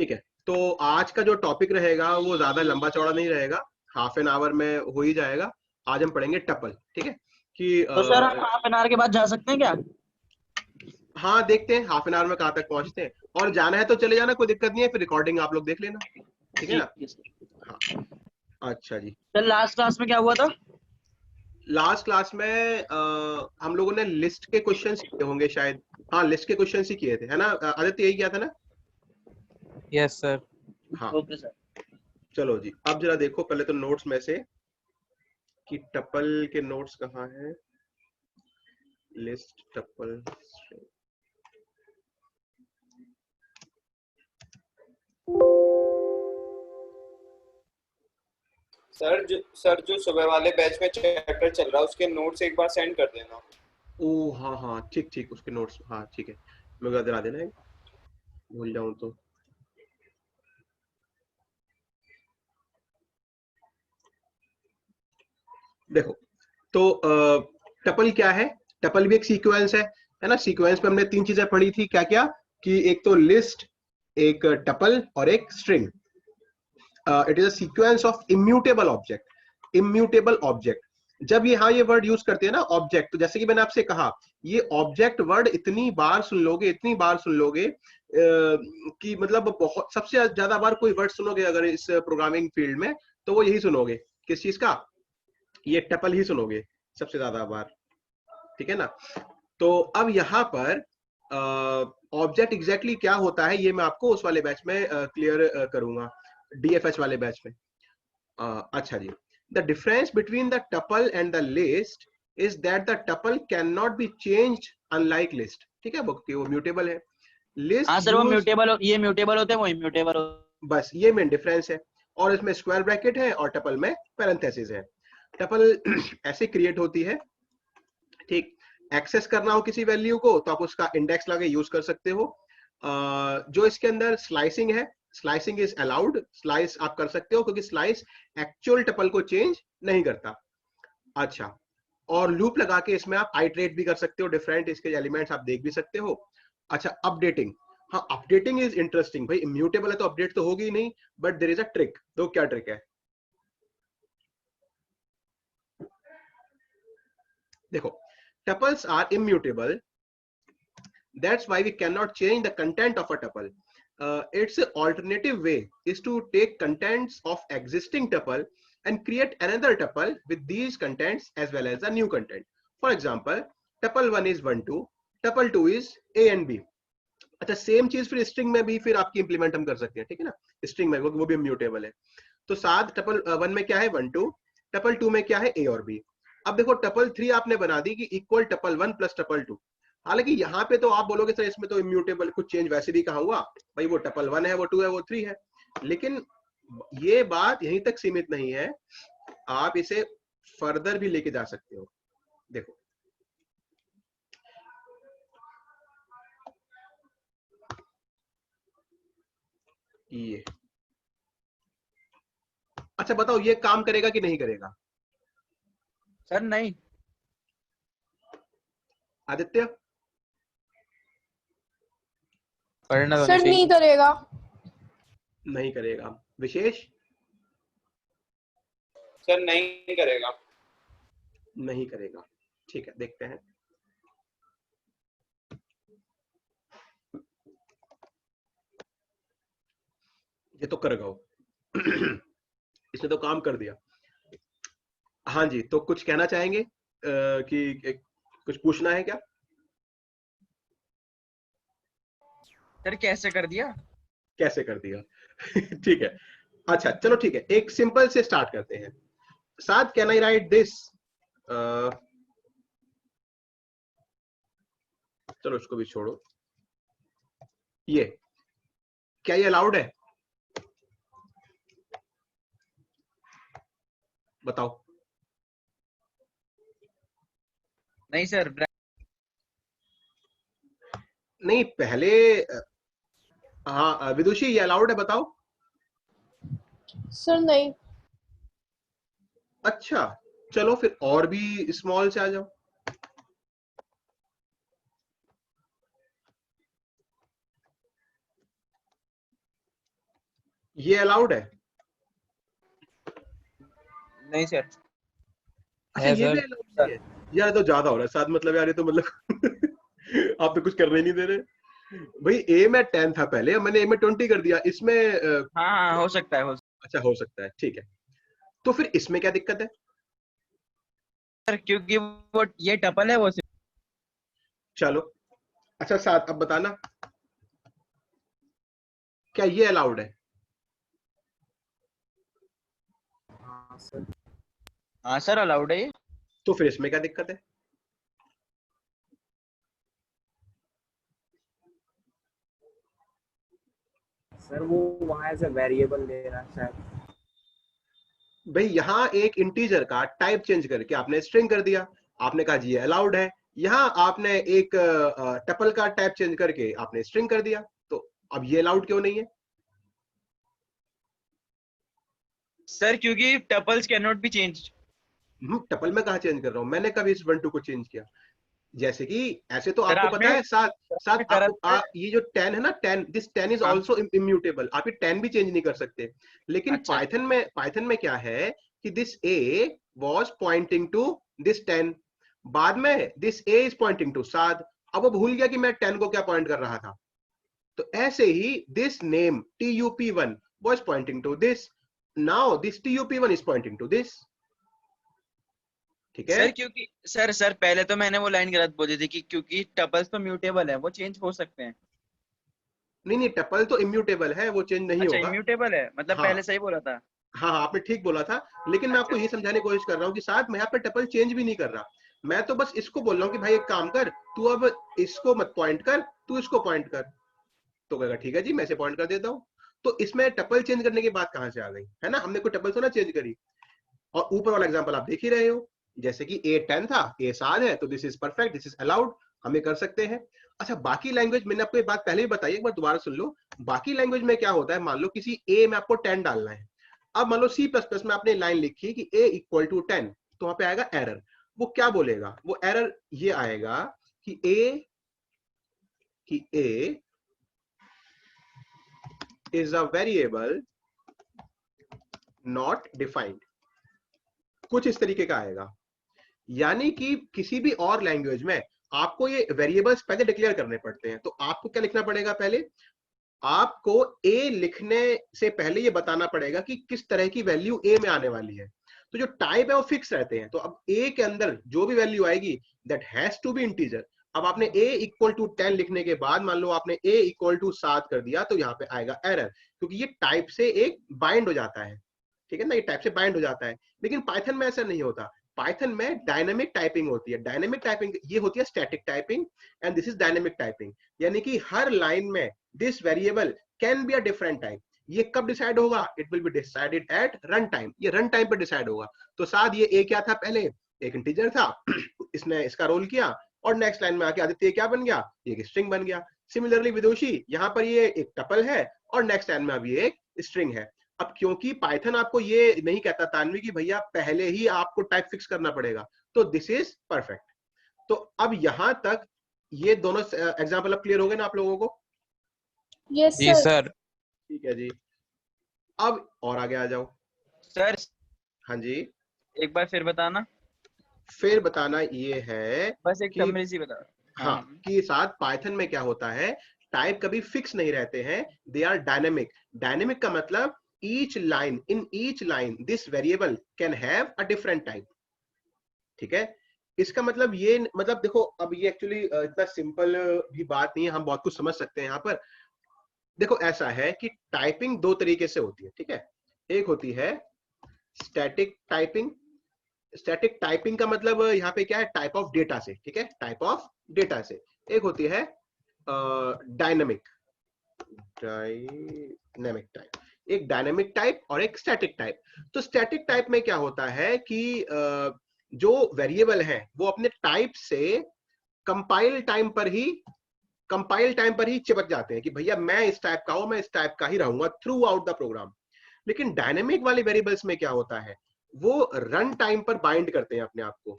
ठीक है, तो आज का जो टॉपिक रहेगा वो ज्यादा लंबा चौड़ा नहीं रहेगा, हाफ एन आवर में हो ही जाएगा। आज हम पढ़ेंगे टपल। ठीक है कि तो सर हम हाफ एन आवर के बाद जा सकते हैं क्या? हाँ देखते हैं हाफ एन आवर में कहाँ तक पहुंचते हैं, और जाना है तो चले जाना, कोई दिक्कत नहीं है, फिर रिकॉर्डिंग आप लोग देख लेना। ठीक है ना? ठीक है सर। हाँ, अच्छा जी। सर लास्ट क्लास में क्या हुआ था? लास्ट क्लास में हम लोगों ने लिस्ट के क्वेश्चंस किए होंगे शायद। हाँ, लिस्ट के क्वेश्चंस ही किए थे, है ना आदित्य? यही किया था ना? Yes sir. हाँ, ओके सर। चलो जी, अब जरा देखो पहले तो नोट्स में से कि टपल के नोट्स कहाँ हैं। लिस्ट टपल सर जो सुबह वाले बैच में चैप्टर चल रहा है उसके नोट्स एक बार सेंड कर देना। ओ हाँ हाँ, ठीक ठीक, उसके नोट्स, हाँ ठीक है, मेरे को दिला देना, भूल जाऊं तो। देखो, तो टपल क्या है? टपल भी एक सीक्वेंस है ना? सीक्वेंस में हमने तीन चीजें पढ़ी थी, क्या क्या? कि एक तो लिस्ट, एक टपल और एक string. It is a sequence of immutable object. Immutable object, जब यहाँ ये वर्ड यूज करते हैं ना ऑब्जेक्ट, तो जैसे कि मैंने आपसे कहा, ये ऑब्जेक्ट वर्ड इतनी बार सुन लोगे, इतनी बार सुन लोगे कि मतलब बहुत, सबसे ज्यादा बार कोई वर्ड सुनोगे अगर इस प्रोग्रामिंग फील्ड में, तो वो यही सुनोगे। किस चीज का? ये टपल ही सुनोगे सबसे ज्यादा बार। ठीक है ना? तो अब यहाँ पर ऑब्जेक्ट एग्जैक्टली क्या होता है, ये मैं आपको उस वाले बैच में क्लियर करूंगा, डीएफएच वाले बैच में। अच्छा जी, the difference between the tuple and the list is that the tuple can not be changed unlike list. ठीक है, वो म्यूटेबल है। लिस्ट हाँ सर, वो म्यूटेबल, ये म्यूटेबल होते हैं, वो इम्यूटेबल होते बस ये मेन डिफरेंस है। और इसमें स्क्वायर ब्रैकेट है और टपल में पैरेंथेसिस है। टपल ऐसे क्रिएट होती है, ठीक, एक्सेस करना हो किसी वैल्यू को तो आप उसका इंडेक्स लगा यूज कर सकते हो। जो इसके अंदर स्लाइसिंग है, स्लाइसिंग इज अलाउड, स्लाइस आप कर सकते हो क्योंकि स्लाइस एक्चुअल टपल को चेंज नहीं करता। अच्छा, और लूप लगा के इसमें आप आइटरेट भी कर सकते हो, डिफरेंट इसके एलिमेंट्स आप देख भी सकते हो। अच्छा, अपडेटिंग, हाँ अपडेटिंग इज इंटरेस्टिंग भाई, इम्यूटेबल है तो अपडेट तो होगी ही नहीं, but there is a trick. तो क्या ट्रिक है? देखो, tuples are immutable, that's why we cannot change the content of a tuple. Its alternative way is to take contents of existing tuple and create another tuple with these contents as well as a new content. For example, tuple 1 is 1 2, tuple 2 is a and b. अच्छा, same चीज फिर string में भी फिर आपकी implement हम कर सकते हैं। ठीक है ना? स्ट्रिंग में वो भी इम्यूटेबल है। तो साथ टपल 1 में क्या है? 1 2, टपल 2 में क्या है? ए और बी। अब देखो, टपल 3 आपने बना दी कि इक्वल टपल 1 प्लस टपल 2। हालांकि यहाँ पे तो आप बोलोगे सर इसमें तो इम्यूटेबल कुछ चेंज वैसे भी कहाँ हुआ भाई, वो टपल 1 है, वो 2 है, वो 3 है। लेकिन ये बात यहीं तक सीमित नहीं है, आप इसे फर्दर भी लेके जा सकते हो। देखो, ये, अच्छा बताओ ये काम करेगा कि नहीं करेगा? सर नहीं। आदित्य? सर नहीं करेगा। नहीं करेगा। विशेष? सर नहीं करेगा। नहीं करेगा। ठीक है, देखते हैं। ये तो कर गया इसने तो काम कर दिया। हाँ जी, तो कुछ कहना चाहेंगे कि कुछ पूछना है क्या? सर कैसे कर दिया? कैसे कर दिया ठीक है, अच्छा चलो ठीक है, एक सिंपल से स्टार्ट करते हैं। साथ, कैन आई राइट दिस? चलो उसको भी छोड़ो। ये क्या ये अलाउड है? बताओ। नहीं सर। नहीं पहले, हाँ विदुषी ये अलाउड है, बताओ। सर नहीं। अच्छा, चलो फिर और भी स्मॉल से आ जाओ। ये अलाउड है? नहीं सर। अच्छा है ये भी सर। अलाउड नहीं है? यार ये तो ज्यादा हो रहा है साथ, मतलब यार ये तो मतलब आप तो कुछ करने ही नहीं दे रहे भाई। ए में 10 था पहले, अब मैंने ए में 20 कर दिया, इसमें हाँ हाँ हो सकता है, हो अच्छा हो सकता है, ठीक है। तो फिर इसमें क्या दिक्कत है? सर क्योंकि वो ये टपल है वो सिर्फ। चलो अच्छा साथ अब बताना, क्या ये अलाउड है? हाँ सर अलाउड है ये। तो फिर इसमें क्या दिक्कत है? सर वो वहां से वेरिएबल ले रहा है शायद। भाई यहाँ एक इंटीजर का टाइप चेंज करके आपने स्ट्रिंग कर दिया, आपने कहा जी ये अलाउड है। यहाँ आपने एक टपल का टाइप चेंज करके आपने स्ट्रिंग कर दिया, तो अब ये अलाउड क्यों नहीं है? सर क्योंकि tuples can not B change. Tuple में कहा चेंज कर रहा हूं, मैंने कभी इस 1 2 को चेंज किया? जैसे कि ऐसे तो सर आपको पता आपने है साथ साथ करा आपको ये जो 10 है ना, 10 दिस 10 इज हाँ आल्सो इम्यूटेबल, आप ये 10 भी चेंज नहीं कर सकते। लेकिन अच्छा पाइथन में क्या है कि this A was pointing to this 10, बाद में this A is pointing to साद। अब वो भूल गया कि मैं 10 को क्या पॉइंट कर रहा था। तो ऐसे ही this name tup1 was pointing to this, now this tup1 is pointing to this, ठीक है? सर क्योंकि सर पहले तो मैंने वो लाइन गलत बोली थी कि क्योंकि टपल्स तो म्यूटेबल है, वो चेंज हो सकते हैं। नहीं नहीं, टपल तो इम्यूटेबल है, वो चेंज नहीं अच्छा होगा। इम्यूटेबल है, मतलब हाँ पहले सही बोला था। हाँ हाँ, आपने ठीक बोला था, लेकिन मैं आपको अच्छा ये समझाने की कोशिश कर रहा हूँ कि साथ मैं यहाँ पे टपल चेंज भी नहीं कर रहा। मैं तो बस इसको बोल रहा हूँ कि भाई एक काम कर, तू अब इसको मत पॉइंट कर, तू इसको पॉइंट कर। तो कहेगा ठीक है जी, मैं इसे पॉइंट कर देता हूँ। तो इसमें टपल चेंज करने की बात कहाँ से आ गई, है ना? हमने कोई टपल तो ना चेंज करी। और ऊपर वाला एग्जांपल आप देख ही रहे हो, जैसे कि ए 10 था, ए 7 है, तो this is perfect, this is allowed, हमें कर सकते हैं। अच्छा बाकी लैंग्वेज, मैंने आपको ये बात पहले ही बताई, एक बार दोबारा सुन लो। बाकी लैंग्वेज में क्या होता है, मान लो किसी ए में आपको 10 डालना है। अब मान लो सी प्लस प्लस में आपने लाइन लिखी कि ए इक्वल टू 10, तो वहां पे आएगा एरर। वो क्या बोलेगा? वो एरर ये आएगा कि A is a variable not defined, कुछ इस तरीके का आएगा। यानी कि किसी भी और लैंग्वेज में आपको ये वेरिएबल्स पहले डिक्लेयर करने पड़ते हैं। तो आपको क्या लिखना पड़ेगा? पहले आपको ए लिखने से पहले ये बताना पड़ेगा कि किस तरह की वैल्यू ए में आने वाली है। तो जो टाइप है वो फिक्स रहते हैं, तो अब ए के अंदर जो भी वैल्यू आएगी that has to be integer. अब आपने ए इक्वल टू 10 लिखने के बाद मान लो आपने ए इक्वल टू 7 कर दिया, तो यहाँ पे आएगा एरर, क्योंकि ये टाइप से एक बाइंड हो जाता है, ठीक है ना? ये टाइप से बाइंड हो जाता है। लेकिन पाइथन में ऐसा नहीं होता, पाइथन में डायनेमिक टाइपिंग होती है। डायनेमिक टाइपिंग ये होती है static typing, and this is dynamic typing. यानी कि हर लाइन में this variable can be a different type. ये कब डिसाइड होगा? It will be decided at run time, ये रन टाइम पर डिसाइड होगा। तो साथ ये ए क्या था? पहले एक इंटीजर था इसने इसका रोल किया, और नेक्स्ट लाइन में आके आदित्य क्या बन गया? ये एक स्ट्रिंग बन गया। सिमिलरली विदुषी, यहाँ पर ये एक टपल है और नेक्स्ट लाइन में अभी एक स्ट्रिंग है। अब क्योंकि पाइथन आपको ये नहीं कहता तानवी कि भैया पहले ही आपको टाइप फिक्स करना पड़ेगा, तो दिस इज परफेक्ट। तो अब यहां तक ये दोनों एग्जांपल अब क्लियर हो गए ना आप लोगों को? यस जी सर। सर। ठीक है जी, अब और आगे आ जाओ। सर हाँ जी, एक बार फिर बताना, फिर बताना ये है बस एक कि समरी सी बता। हाँ, कि साथ पाइथन में क्या होता है, टाइप कभी फिक्स नहीं रहते हैं, दे आर डायनेमिक। डायनेमिक का मतलब each line, in each line this variable can have a different type, ठीक है? इसका मतलब ये, मतलब देखो अब ये एक्चुअली इतना सिंपल भी बात नहीं है, हम बहुत कुछ समझ सकते हैं यहाँ पर। देखो ऐसा है कि टाइपिंग दो तरीके से होती है, ठीक है? एक होती है स्टैटिक टाइपिंग। स्टैटिक टाइपिंग का मतलब यहाँ पे क्या है? टाइप ऑफ डेटा से, ठीक है? टाइप ऑफ डेटा से। एक होती है डायनेमिक टाइप, एक डायनेमिक टाइप और एक स्टैटिक टाइप। तो स्टैटिक टाइप में क्या होता है कि जो वेरिएबल है वो अपने टाइप से कंपाइल टाइम पर ही चिपक जाते हैं कि भैया मैं इस टाइप का हूं, मैं इस टाइप का ही रहूंगा थ्रू आउट द प्रोग्राम। लेकिन डायनेमिक वाले वेरिएबल्स में क्या होता है, वो रन टाइम पर बाइंड करते हैं अपने आप को।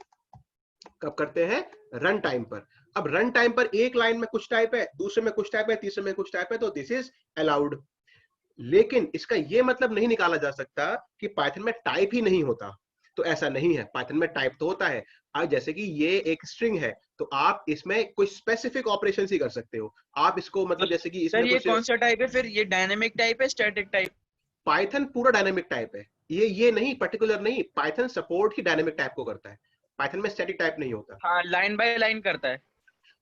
कब करते हैं? रन टाइम पर। अब रन टाइम पर एक लाइन में कुछ टाइप है, दूसरे में कुछ टाइप है, तीसरे में कुछ टाइप है, तो दिस इज अलाउड। लेकिन इसका ये मतलब नहीं निकाला जा सकता कि पाइथन में टाइप ही नहीं होता। तो ऐसा नहीं है, पाइथन में टाइप तो होता है। अब जैसे कि ये एक स्ट्रिंग है, तो आप इसमें कोई स्पेसिफिक ऑपरेशन ही कर सकते हो। आप इसको मतलब जैसे कि सर इसमें ये कुछ, कौन सा टाइप है फिर, ये डायनेमिक टाइप है स्टैटिक टाइप? पाइथन पूरा डायनेमिक टाइप है। ये नहीं पर्टिकुलर नहीं, पाइथन सपोर्ट ही डायनेमिक टाइप को करता है। पाइथन में स्टैटिक टाइप नहीं होता। हाँ, लाइन बाय लाइन करता है।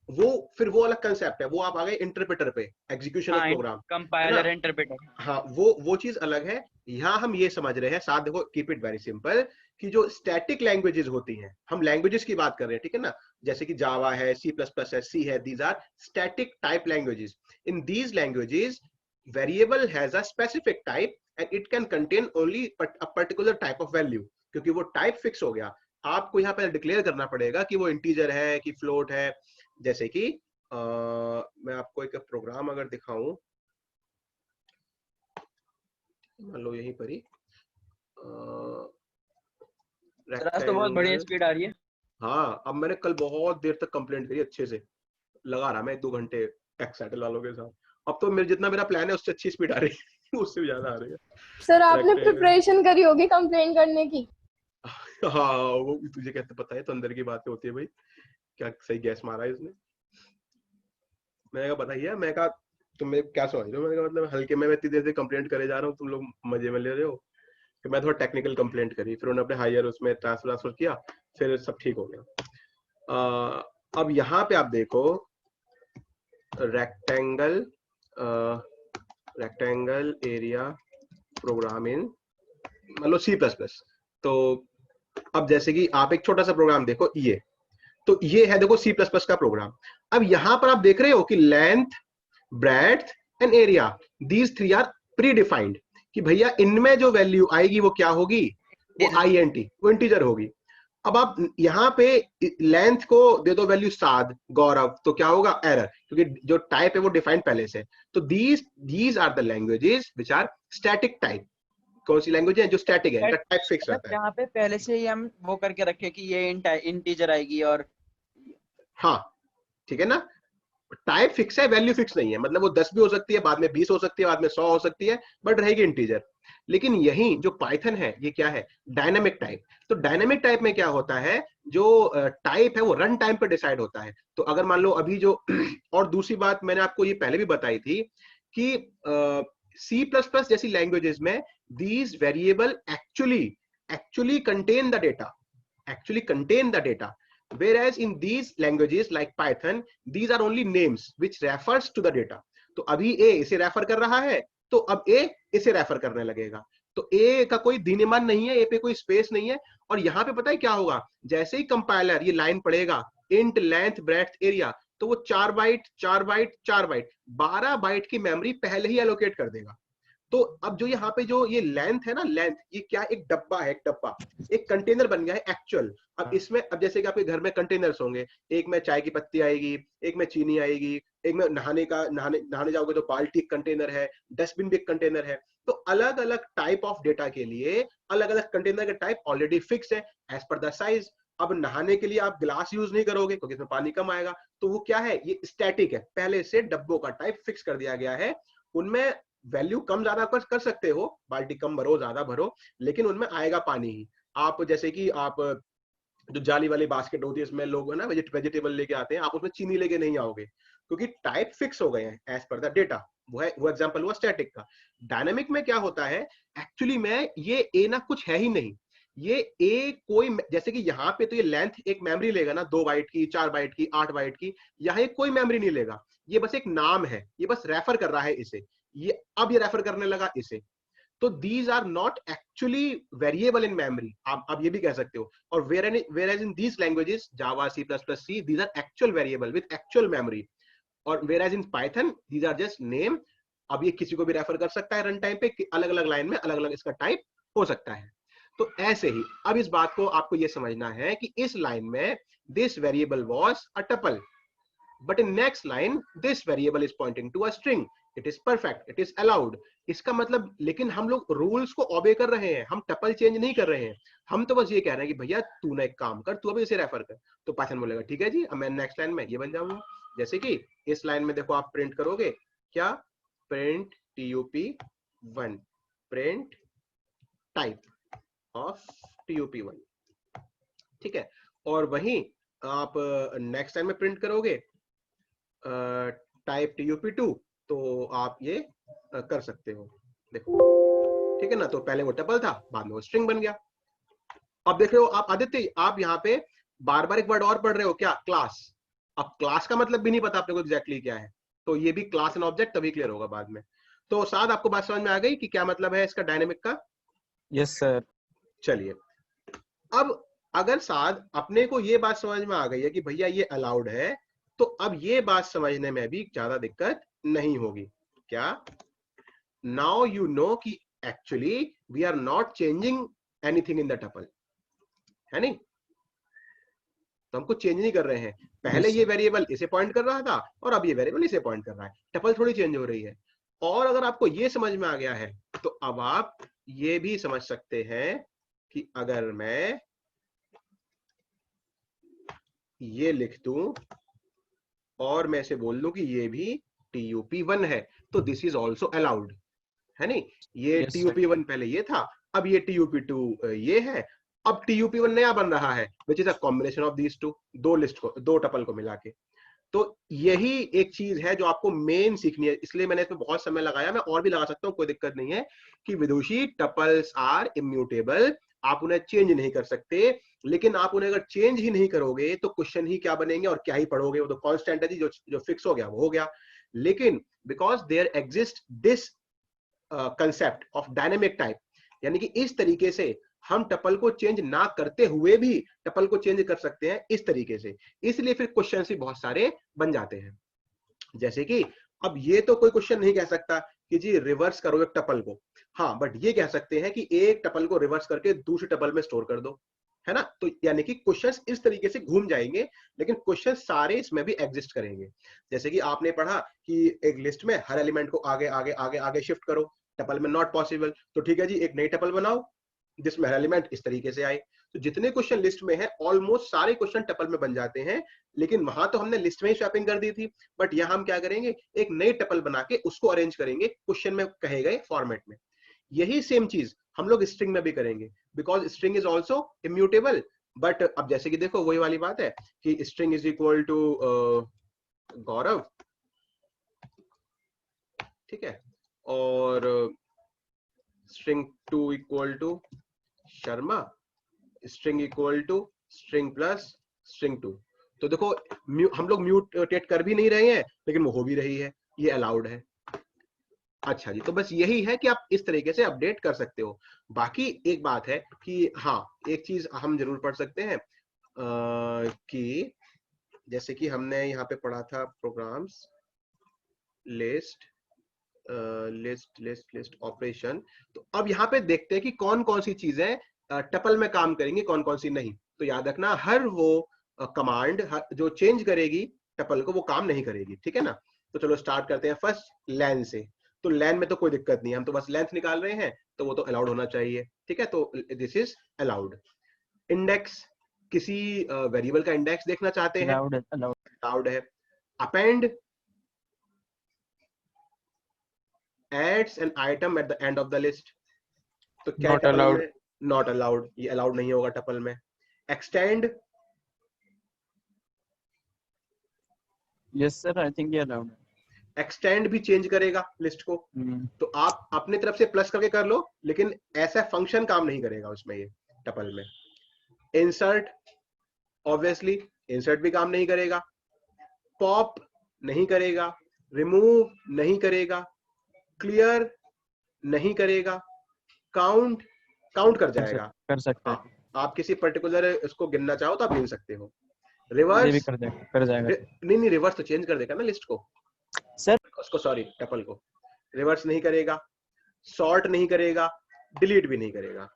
वो फिर वो अलग कंसेप्ट है, वो आप आ गए इंटरप्रेटर पे, एग्जीक्यूशन ऑफ हाँ, प्रोग्राम, है ना। Compiler interpreter. हाँ, वो चीज अलग है। यहाँ हम ये समझ रहे हैं, साथ देखो, कीप इट वेरी सिंपल, कि जो स्टैटिक लैंग्वेजेस होती हैं, हम लैंग्वेजेस की बात कर रहे हैं, ठीक है ना, जैसे कि जावा है, सी प्लस प्लस है, सी है, these are static type languages. In these languages variable has a specific type and it can contain only a particular type of value, क्योंकि वो टाइप फिक्स हो गया। आपको यहाँ पे डिक्लेयर करना पड़ेगा कि वो इंटीजर है कि फ्लोट है। जैसे कि मैं आपको एक प्रोग्राम अगर दिखाऊं, मान लो यहीं पर ही सर आज तो बहुत बढ़िया रेक्टेंगल। स्पीड आ रही है। हाँ, अब मैंने कल बहुत देर तक कंप्लेंट करी, अच्छे से लगा रहा मैं 1-2 घंटे एक्साइटल वालों के साथ। अब तो मेरे जितना मेरा प्लान है उससे अच्छी स्पीड आ रही है उससे भी ज्यादा आ रही है। सर आपने रेक्टेंगल, प्रिपरेशन करी होगी कंप्लेन करने की। हाँ वो तुझे कैसे पता है, तो अंदर की बातें होती है भाई। क्या सही गैस मारा है इसने। मैंने कहा बताइए, मैं कहा तुम क्या समझ रहे हो, मैंने कहा मतलब हल्के में मैं इतनी देर से कंप्लेंट करे जा रहा हूँ, तुम लोग मजे में ले रहे हो। कि मैं थोड़ा टेक्निकल कंप्लेंट करी, फिर उन्होंने अपने हायर उसमें ट्रांसफर किया, फिर सब ठीक हो गया। अब यहाँ पे आप देखो रेक्टेंगल, रेक्टेंगल एरिया प्रोग्राम इन मान लो C++। तो अब जैसे कि आप एक छोटा सा प्रोग्राम देखो, ये तो ये है देखो C++ का प्रोग्राम। अब यहां पर आप देख रहे हो कि length, breadth and area, these three are predefined, कि भैया इनमें जो वैल्यू आएगी वो क्या होगी, वो INT, वो इंटीजर होगी। अब आप यहाँ पे लेंथ को दे दो वैल्यू 7 गौरव, तो क्या होगा, एरर, क्योंकि जो टाइप है वो डिफाइंड पहले से। तो these are the languages which are static type. कौन सी लैंग्वेज है जो स्टैटिक है, इनका टाइप फिक्स मतलब रहता है। जहाँ पे पहले से ही हम वो करके रखे कि ये इंटीजर आएगी और हाँ ठीक है ना, टाइप फिक्स है, वैल्यू फिक्स नहीं है। मतलब वो 10 भी हो सकती है, बाद में 20 हो सकती है, बाद में 100 हो सकती है, बट रहेगी इंटीजर। लेकिन यही जो पाइथन है ये क्या है, डायनेमिक टाइप। तो डायनेमिक टाइप में क्या होता है, जो टाइप है वो रन टाइम पे डिसाइड होता है। तो अगर मान लो अभी जो और दूसरी बात मैंने आपको ये पहले भी बताई थी कि C++ जैसी लैंग्वेजेस में these variable actually contain the data, actually contain the data, whereas in these languages like Python these are only names which refers to the data। तो अभी A इसे रेफर कर रहा है, तो अब A इसे रेफर करने लगेगा। तो A का कोई दीनिमान नहीं है, A पे कोई स्पेस नहीं है। और यहाँ पे पता है क्या होगा, जैसे ही कंपाइलर ये लाइन पढ़ेगा इंट लेंथ ब्रेड्थ एरिया, तो वो 4 बाइट 4 बाइट 4 बाइट 12 बाइट की मेमोरी पहले ही एलोकेट कर देगा। तो अब जो यहाँ पे जो ये लेंथ है ना, लेंथ, ये क्या एक डब्बा है, एक डब्बा, एक कंटेनर बन गया है एक्चुअल। अब इसमें, अब जैसे कि आपके घर में कंटेनर्स होंगे, एक में चाय की पत्ती आएगी, एक में चीनी आएगी, एक में नहाने जाओगे तो बाल्टी एक कंटेनर है, डस्टबिन भी एक कंटेनर है। तो अलग अलग टाइप ऑफ डेटा के लिए अलग अलग कंटेनर के टाइप ऑलरेडी फिक्स है एज पर द साइज। अब नहाने के लिए आप ग्लास यूज नहीं करोगे क्योंकि इसमें पानी कम आएगा, तो वो क्या है, ये स्टैटिक है, पहले से डब्बों का टाइप फिक्स कर दिया गया है। उनमें वैल्यू कम ज्यादा कर सकते हो, बाल्टी कम भरो ज्यादा भरो, लेकिन उनमें आएगा पानी ही। आप जैसे कि आप जो जाली वाली बास्केट होती है इसमें लोग है ना वेजिटेबल लेके आते हैं, आप उसमें चीनी लेके नहीं आओगे क्योंकि टाइप फिक्स हो गए हैं एज पर द डेटा। वो एग्जांपल हुआ स्टैटिक का। डायनेमिक में क्या होता है, एक्चुअली में ये ए ना कुछ है ही नहीं, ये ए कोई, जैसे कि यहाँ पे तो ये लेंथ एक मेमोरी लेगा ना, 2 बाइट की, 4 बाइट की, 8 बाइट की, यहाँ कोई मेमोरी नहीं लेगा, ये बस एक नाम है, ये बस रेफर कर रहा है इसे, ये रेफर करने लगा इसे। तो these are not actually variable in memory, आप ये भी कह सकते हो। और whereas in these languages Java, C++, C, these are actual variable with actual memory। और whereas in Python these are just name। अब ये किसी को भी रेफर कर सकता है रन टाइम पे, अलग अलग लाइन में अलग अलग इसका टाइप हो सकता है। तो ऐसे ही अब इस बात को आपको ये समझना है कि इस लाइन में this variable was a tuple, but in next line this variable is pointing to a string, it is perfect, it is allowed। इसका मतलब, लेकिन हम लोग रूल्स को ओबे कर रहे हैं, हम टपल चेंज नहीं कर रहे हैं। हम तो बस ये कह रहे हैं कि भैया तू ना एक काम कर, तू अभी इसे रेफर कर। तो पाइथन बोलेगा ठीक है जी, अब मैं नेक्स्ट लाइन में ये बन जाऊंगा। जैसे कि इस लाइन में देखो आप प्रिंट करोगे क्या, print tup 1 print type of tup1, ठीक है। और वहीं आप नेक्स्ट टाइम में प्रिंट करोगे टाइप tup2, तो आप ये कर सकते हो, देखो, ठीक है ना। तो पहले वो टपल था, बाद में वो स्ट्रिंग बन गया। अब देख रहे हो आप आदित्य, आप यहाँ पे बार बार एक वर्ड और पढ़ रहे हो क्या, क्लास। अब क्लास का मतलब भी नहीं पता आपने को एग्जैक्टली क्या है, तो ये भी क्लास एंड ऑब्जेक्ट तभी क्लियर होगा बाद में। तो साथ आपको बात समझ में आ गई कि क्या मतलब है इसका डायनेमिक का। Yes sir. चलिए, अब अगर साथ अपने को ये बात समझ में आ गई है कि भैया ये अलाउड है, तो अब ये बात समझने में भी ज्यादा दिक्कत नहीं होगी। क्या, नाउ यू नो कि actually we are not changing anything in the tuple, है नहीं, तो हम कुछ चेंज नहीं कर रहे हैं। पहले Yes, ये वेरिएबल इसे पॉइंट कर रहा था और अब ये वेरिएबल इसे पॉइंट कर रहा है, टपल थोड़ी चेंज हो रही है। और अगर आपको ये समझ में आ गया है, तो अब आप ये भी समझ सकते हैं कि अगर मैं ये लिख दूं और मैं इसे बोल दूं कि ये भी tup1 है, तो दिस इज ऑल्सो अलाउड, है नहीं। ये Yes, sir. tup1 पहले ये था, अब ये tup2 ये है। अब tup1 नया बन रहा है, which is a combination of these two, दो लिस्ट को, दो टपल को मिला के। तो यही एक चीज है जो आपको मेन सीखनी है, इसलिए मैंने इसमें बहुत समय लगाया, मैं और भी लगा सकता हूँ, कोई दिक्कत नहीं है। कि विदुषी, टपल्स आर इम्यूटेबल, आप उन्हें चेंज नहीं कर सकते, लेकिन आप उन्हें अगर चेंज ही नहीं करोगे तो क्वेश्चन ही क्या बनेंगे और क्या ही पढ़ोगे, वो तो कांस्टेंट है जी, जो फिक्स हो गया वो हो गया। लेकिन because there exist this concept of dynamic type, यानी कि इस तरीके से हम टपल को चेंज ना करते हुए भी टपल को चेंज कर सकते हैं इस तरीके से, इसलिए फिर क्वेश्चन भी बहुत सारे बन जाते हैं। जैसे कि अब ये तो कोई क्वेश्चन नहीं कह सकता कि जी रिवर्स करो एक टपल को, हाँ, बट ये कह सकते हैं कि एक टपल को रिवर्स करके दूसरे टपल में स्टोर कर दो, है ना। तो यानी कि क्वेश्चंस इस तरीके से घूम जाएंगे, लेकिन क्वेश्चन सारे इसमें भी एग्जिस्ट करेंगे। जैसे कि आपने पढ़ा कि एक लिस्ट में हर एलिमेंट को आगे आगे आगे आगे शिफ्ट करो, टपल में नॉट पॉसिबल, तो ठीक है जी, एक नई टपल बनाओ जिसमें हर एलिमेंट इस तरीके से आए। तो जितने क्वेश्चन लिस्ट में है ऑलमोस्ट सारे क्वेश्चन टपल में बन जाते हैं, लेकिन वहां तो हमने लिस्ट में ही स्वैपिंग कर दी थी, बट यहां हम क्या करेंगे, एक नई टपल बना के उसको अरेंज करेंगे क्वेश्चन में कहे गए फॉर्मेट में। यही सेम चीज हम लोग स्ट्रिंग में भी करेंगे, because string is also immutable. But अब जैसे कि देखो वही वाली बात है कि string is equal to Gaurav, ठीक है, और string 2 equal to Sharma, string equal to string plus string 2। तो देखो हम लोग म्यूटेट कर भी नहीं रहे हैं, लेकिन वो हो भी रही है, ये अलाउड है। अच्छा जी, तो बस यही है कि आप इस तरीके से अपडेट कर सकते हो। बाकी एक बात है कि हाँ, एक चीज हम जरूर पढ़ सकते हैं कि जैसे कि हमने यहाँ पे पढ़ा था programs list list list list operation. तो अब यहाँ पे देखते हैं कि कौन कौन सी चीजें टपल में काम करेंगी, कौन कौन सी नहीं। तो याद रखना, हर वो कमांड जो चेंज करेगी टपल को वो काम नहीं करेगी, ठीक है ना। तो चलो स्टार्ट करते हैं फर्स्ट लेन से। तो लेन में तो कोई दिक्कत नहीं है, हम तो बस लेंथ निकाल रहे हैं, तो वो तो अलाउड होना चाहिए, ठीक है। तो दिस इज अलाउड। इंडेक्स, किसी वेरिएबल का इंडेक्स देखना चाहते हैं, अलाउड है। Append, adds an item at the end of the list, तो क्या Not टपल allowed. में नॉट अलाउड, ये अलाउड नहीं होगा टपल में। Extend, Yes, sir. I think ये allowed. एक्सटेंड भी चेंज करेगा लिस्ट को, तो आप अपने तरफ से प्लस करके कर लो, लेकिन ऐसा फंक्शन काम नहीं करेगा उसमें ये टपल में। इंसर्ट, ऑब्वियसली इंसर्ट भी काम नहीं करेगा। पॉप नहीं करेगा, रिमूव नहीं करेगा, क्लियर नहीं करेगा, काउंट काउंट कर जाएगा, कर सकते हैं। हाँ, आप किसी पर्टिकुलर उसको गिनना चाहो तो आप गिन सकते हो। ये भी रिवर्स, कर जाएगा। नहीं रिवर्स तो चेंज कर देगा ना लिस्ट को, सर उसको, सॉरी टपल को रिवर्स नहीं करेगा, सॉर्ट नहीं करेगा, डिलीट भी नहीं करेगा।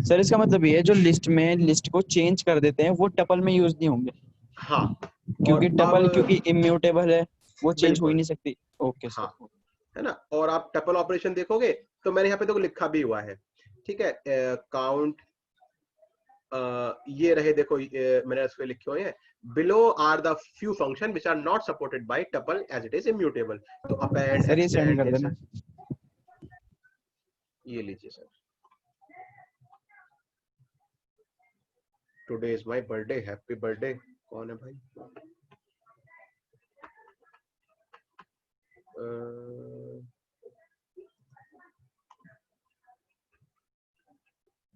सर इसका मतलब ये है जो लिस्ट में लिस्ट को चेंज कर देते हैं वो टपल में यूज नहीं होंगे, हाँ, क्योंकि टपल क्योंकि इम्यूटेबल है, वो चेंज हो ही नहीं सकती। ओके सर, हाँ, है ना। और आप टपल ऑपरेशन देखोगे तो मैंने यहाँ पे तो लिखा भी हुआ है, ठीक है, काउंट ये रहे, देखो मैंने इसको लिखे हुए हैं, below are the few function which are not supported by tuple as it is immutable. तो अपेंड, सर ये सेंड एक्सटेंड, कर देना। ये लीजिए sir. Today is my birthday, happy birthday. कौन है भाई?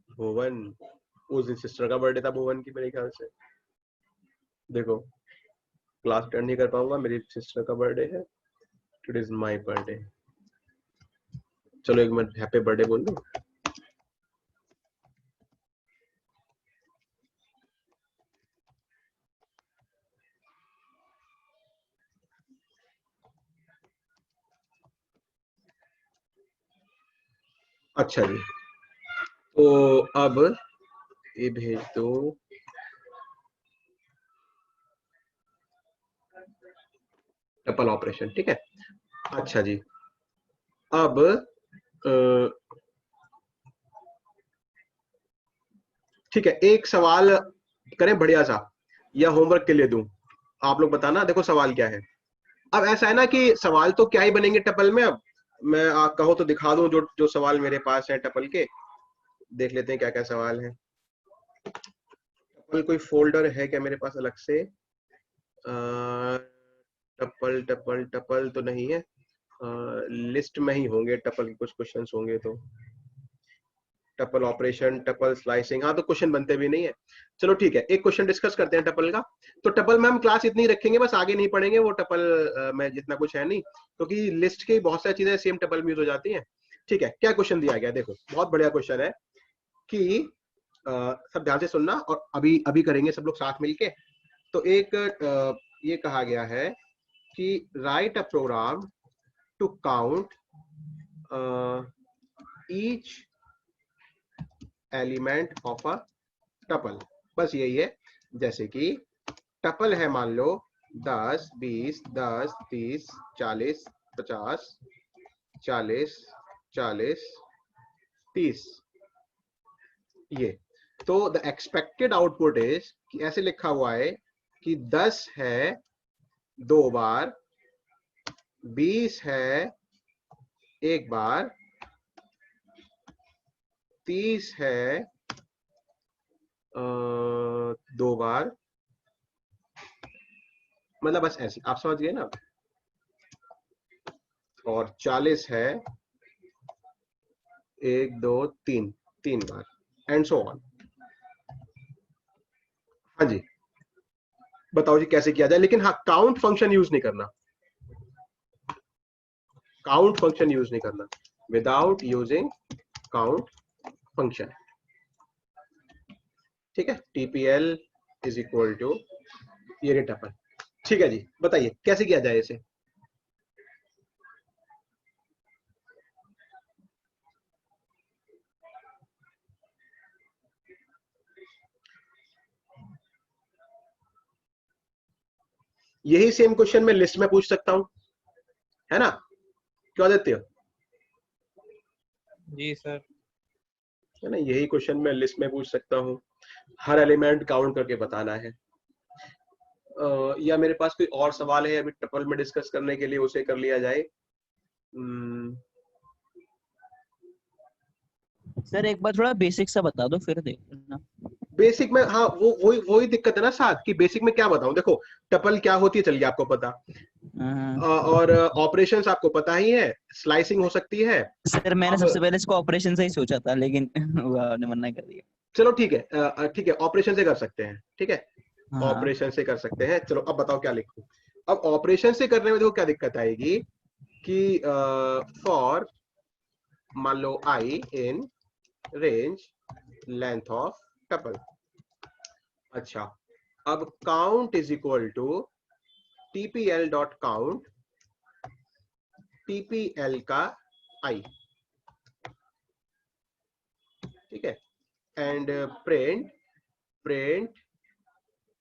भुवन, उस दिन सिस्टर का बर्थडे था भुवन की मेरे ख्याल से। देखो क्लास अटेंड नहीं कर पाऊंगा, मेरी सिस्टर का बर्थडे है। Today is my birthday. चलो एक मिनट हैप्पी बर्थडे बोल दो। अच्छा जी, तो अब ये भेज दो। टपल ऑपरेशन, ठीक है। अच्छा जी, अब ठीक है, एक सवाल करें बढ़िया सा, या होमवर्क के लिए दूं? आप लोग बताना। देखो सवाल क्या है। अब ऐसा है ना कि सवाल तो क्या ही बनेंगे टपल में। अब मैं कहो तो दिखा दूं जो जो सवाल मेरे पास है टपल के। देख लेते हैं क्या क्या सवाल है। टपल कोई फोल्डर है क्या मेरे पास अलग से? टपल टपल टपल तो नहीं है। लिस्ट में ही होंगे टपल के कुछ क्वेश्चंस होंगे तो। टपल ऑपरेशन, टपल स्लाइसिंग, हाँ तो क्वेश्चन बनते भी नहीं है। चलो ठीक है, एक क्वेश्चन डिस्कस करते हैं टपल का। तो टपल में हम क्लास इतनी रखेंगे, बस आगे नहीं पढ़ेंगे वो टपल में जितना कुछ है नहीं, क्योंकि लिस्ट की बहुत सारी चीजें सेम टपल में यूज हो जाती हैं। ठीक है, क्या क्वेश्चन दिया गया? देखो बहुत बढ़िया क्वेश्चन है कि सब ध्यान से सुनना, और अभी अभी करेंगे सब लोग साथ मिलके। तो एक ये कहा गया है कि write a program to count each element of a tuple. बस यही है। जैसे कि टपल है मान लो 10 20 10 30 40 50 40 40 30, ये। तो द एक्सपेक्टेड आउटपुट इज कि ऐसे लिखा हुआ है कि 10 है 2 बार, 20 है 1 बार, 30 है 2 बार, मतलब बस ऐसे आप समझ गए ना। और 40 है 1 2 3 3 बार, एंड सो ऑन। हाँ जी, बताओ जी कैसे किया जाए, लेकिन हाँ काउंट फंक्शन यूज नहीं करना। काउंट फंक्शन यूज नहीं करना, विदाउट यूजिंग काउंट फंक्शन। ठीक है, टीपीएल इज इक्वल टू ये टपल। ठीक है जी, बताइए कैसे किया जाए इसे। यही सेम क्वेश्चन मैं लिस्ट में पूछ सकता हूं, है ना? क्यों देते हो? जी सर। है ना, यही क्वेश्चन मैं लिस्ट में पूछ सकता हूँ। हर एलिमेंट काउंट करके बताना है। या मेरे पास कोई और सवाल है अभी टपल में डिस्कस करने के लिए, उसे कर लिया जाए। सर एक बार थोड़ा बेसिक सा बता दो फिर देखना। बेसिक में, हाँ वो वही दिक्कत है ना साथ, कि बेसिक में क्या बताऊं। देखो टपल क्या होती है चलिए आपको पता, और ऑपरेशंस आपको पता ही है, स्लाइसिंग हो सकती है। सर मैंने अब सबसे पहले इसको ऑपरेशन से ही सोचा था, लेकिन वो आपने मना कर दिया। चलो ठीक है, ठीक है ऑपरेशन से कर सकते हैं, ठीक है हाँ ऑपरेशन से कर सकते हैं। चलो अब बताओ क्या लिखूं। अब ऑपरेशन से करने में देखो क्या दिक्कत आएगी कि फॉर मान लो I in range length of tuple. अच्छा, अब count is equal to TPL dot count, TPL का आई, ठीक है, एंड प्रिंट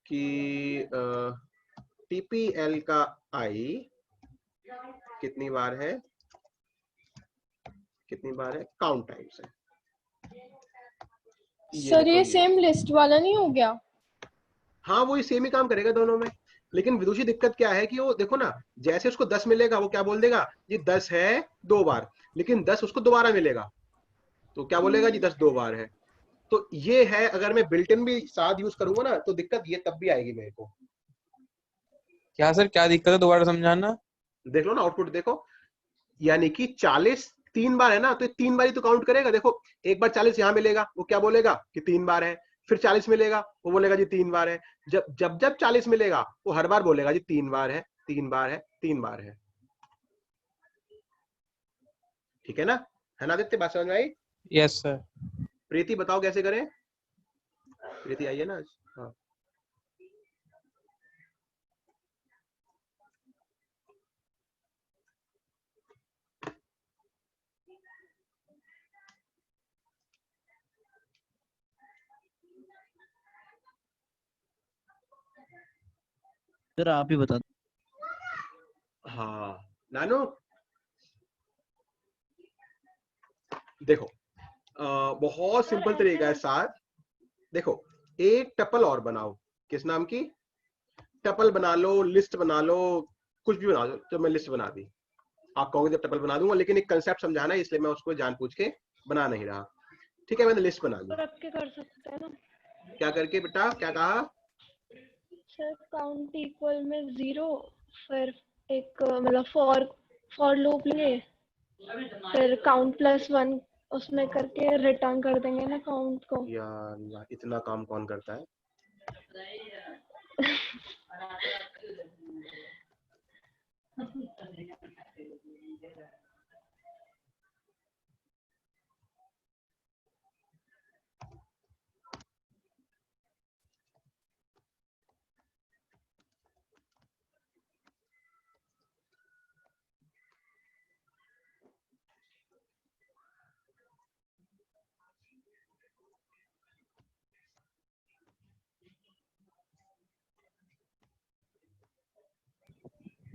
की टीपीएल का आई कितनी बार है, काउंट टाइम्स है। सर देखो ये सेम लिस्ट वाला नहीं हो गया? हाँ वो सेम ही काम करेगा दोनों में, लेकिन विदुषी दिक्कत क्या है कि वो देखो ना, जैसे उसको 10 मिलेगा वो क्या बोल देगा, ये 10 है 2 बार, लेकिन 10 उसको दोबारा मिलेगा तो क्या बोलेगा जी 10 2 बार है। तो ये है, अगर मैं बिल्ट इन भी साथ यूज करूंगा ना तो दिक्कत ये तब भी आएगी मेरे को। क्या सर, क्या दिक्कत है, दोबारा समझाना। देख लो ना आउटपुट देखो, यानी कि 40 3 बार है ना, तो 3 बार ही तो काउंट करेगा। देखो एक बार 40 यहाँ मिलेगा वो क्या बोलेगा कि 3 बार है, फिर 40 मिलेगा वो बोलेगा जी 3 बार है। जब जब जब 40 मिलेगा वो हर बार बोलेगा जी 3 बार है 3 बार है 3 बार है। ठीक है ना आदित्य, बात समझ में आई? Yes sir. प्रीति बताओ कैसे करें? प्रीति आई है ना आज? हाँ सर आप ही बता दो। हाँ नानू देखो, बहुत सिंपल तरीका है साथ। देखो एक टपल और बनाओ, किस नाम की? टपल बना लो, लिस्ट बना लो, कुछ भी बना लो। तो मैं लिस्ट बना दी, आप कहोगे जब टपल बना दूंगा, लेकिन एक कंसेप्ट समझाना है इसलिए मैं उसको जान पूछ के बना नहीं रहा। ठीक है मैंने लिस्ट बना ली। रख के कर सकते हैं ना? क्या करके बेटा, क्या कहा? सर काउंट इक्वल में 0, फिर एक मतलब फॉर लूप लेंगे, फिर काउंट +1 उसमें करके रिटर्न कर देंगे ना काउंट को। यार इतना काम कौन करता है?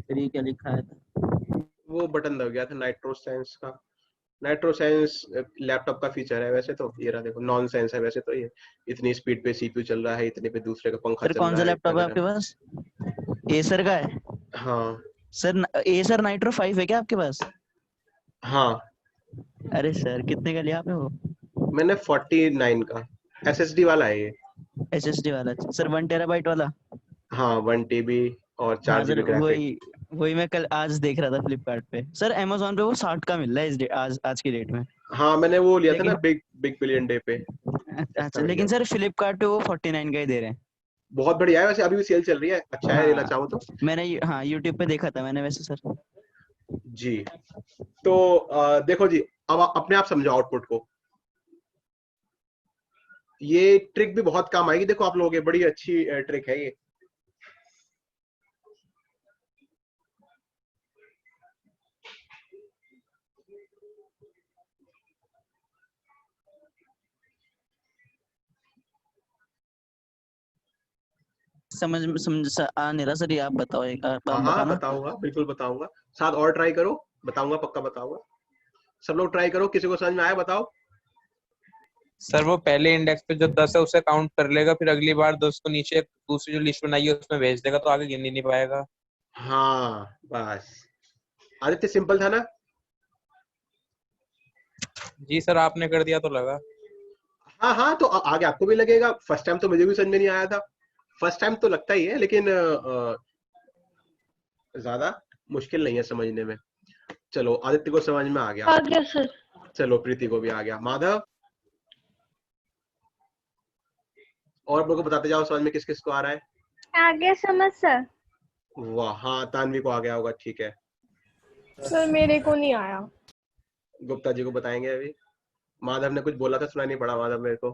फिर ये क्या लिखा है? वो बटन दब गया था नाइट्रोसेंस का। नाइट्रोसेंस लैपटॉप का फीचर है वैसे तो, ये रहा देखो, नॉन सेंस है वैसे तो। ये इतनी स्पीड पे सीपीयू चल रहा है, इतने पे दूसरे का पंखा सर चल कौन रहा सा है, लैपटॉप है आपके इतना पास? एसर का है? हाँ सर एसर नाइट्रो 5 है क्या आपके पास? हाँ अरे सर कितने का लिया आपने वो? मैंने 49 का एसएसडी वाला है ये। एसएसडी वाला? सर 1 टेराबाइट वाला? हाँ 1 TB और 4 हाँ सर GB ग्राफिक। वही वही मैं कल आज देख रहा था फ्लिपकार्ट पे। सर अमेजोन पे वो 60 का मिल रहा है आज की डेट में। हाँ मैंने वो लिया था ना लेकिन बिग बिग बिलियन डे पे, अच्छा, सस्ता मिल लेकिन गया था। सर फ्लिपकार्ट पे वो 49 का ही दे रहे हैं। बहुत बढ़िया है वैसे, अभी भी सेल चल रही है, अच्छा है लेना हाँ चाहो तो। मैंने हाँ यूट्यूब पे देखा था मैंने वैसे सर। जी तो देखो जी, अब अपने आप समझो आउटपुट को। ये ट्रिक भी बहुत काम आएगी, देखो आप लोगों के, बड़ी अच्छी ट्रिक है ये। समझ आ नहीं रहा सर, ये आप बताओ, एक आप हाँ हाँ बताना। बताऊंगा, बिल्कुल बताऊंगा, साथ और ट्राई करो, बताऊंगा पक्का बताऊंगा। सब लोग ट्राई करो, किसी को समझ में आया बताओ। सर वो पहले इंडेक्स पे जो 10 है उसे काउंट कर लेगा, फिर अगली बार 10 को नीचे दूसरी जो लिस्ट बनाई है उसमें भेज देगा, तो आगे गिन ही नहीं पाएगा। हाँ बस, आदित्य सिंपल था ना? जी सर, आपने कर दिया तो लगा। हाँ हाँ तो आगे आपको भी लगेगा। फर्स्ट टाइम तो मुझे भी समझ में नहीं आया था, फर्स्ट टाइम तो लगता ही है, लेकिन ज्यादा मुश्किल नहीं है समझने में। चलो आदित्य को समझ में आ गया, आ गया सर। चलो प्रीति को भी आ गया। माधव और लोगों को बताते जाओ समझ में किस किस को आ रहा है। आगे समझ सर। वाह, हाँ तानवी को आ गया होगा, ठीक है। सर मेरे को नहीं आया। गुप्ता जी को बताएंगे अभी। माधव ने कुछ बोला था, सुना नहीं पड़ा माधव मेरे को।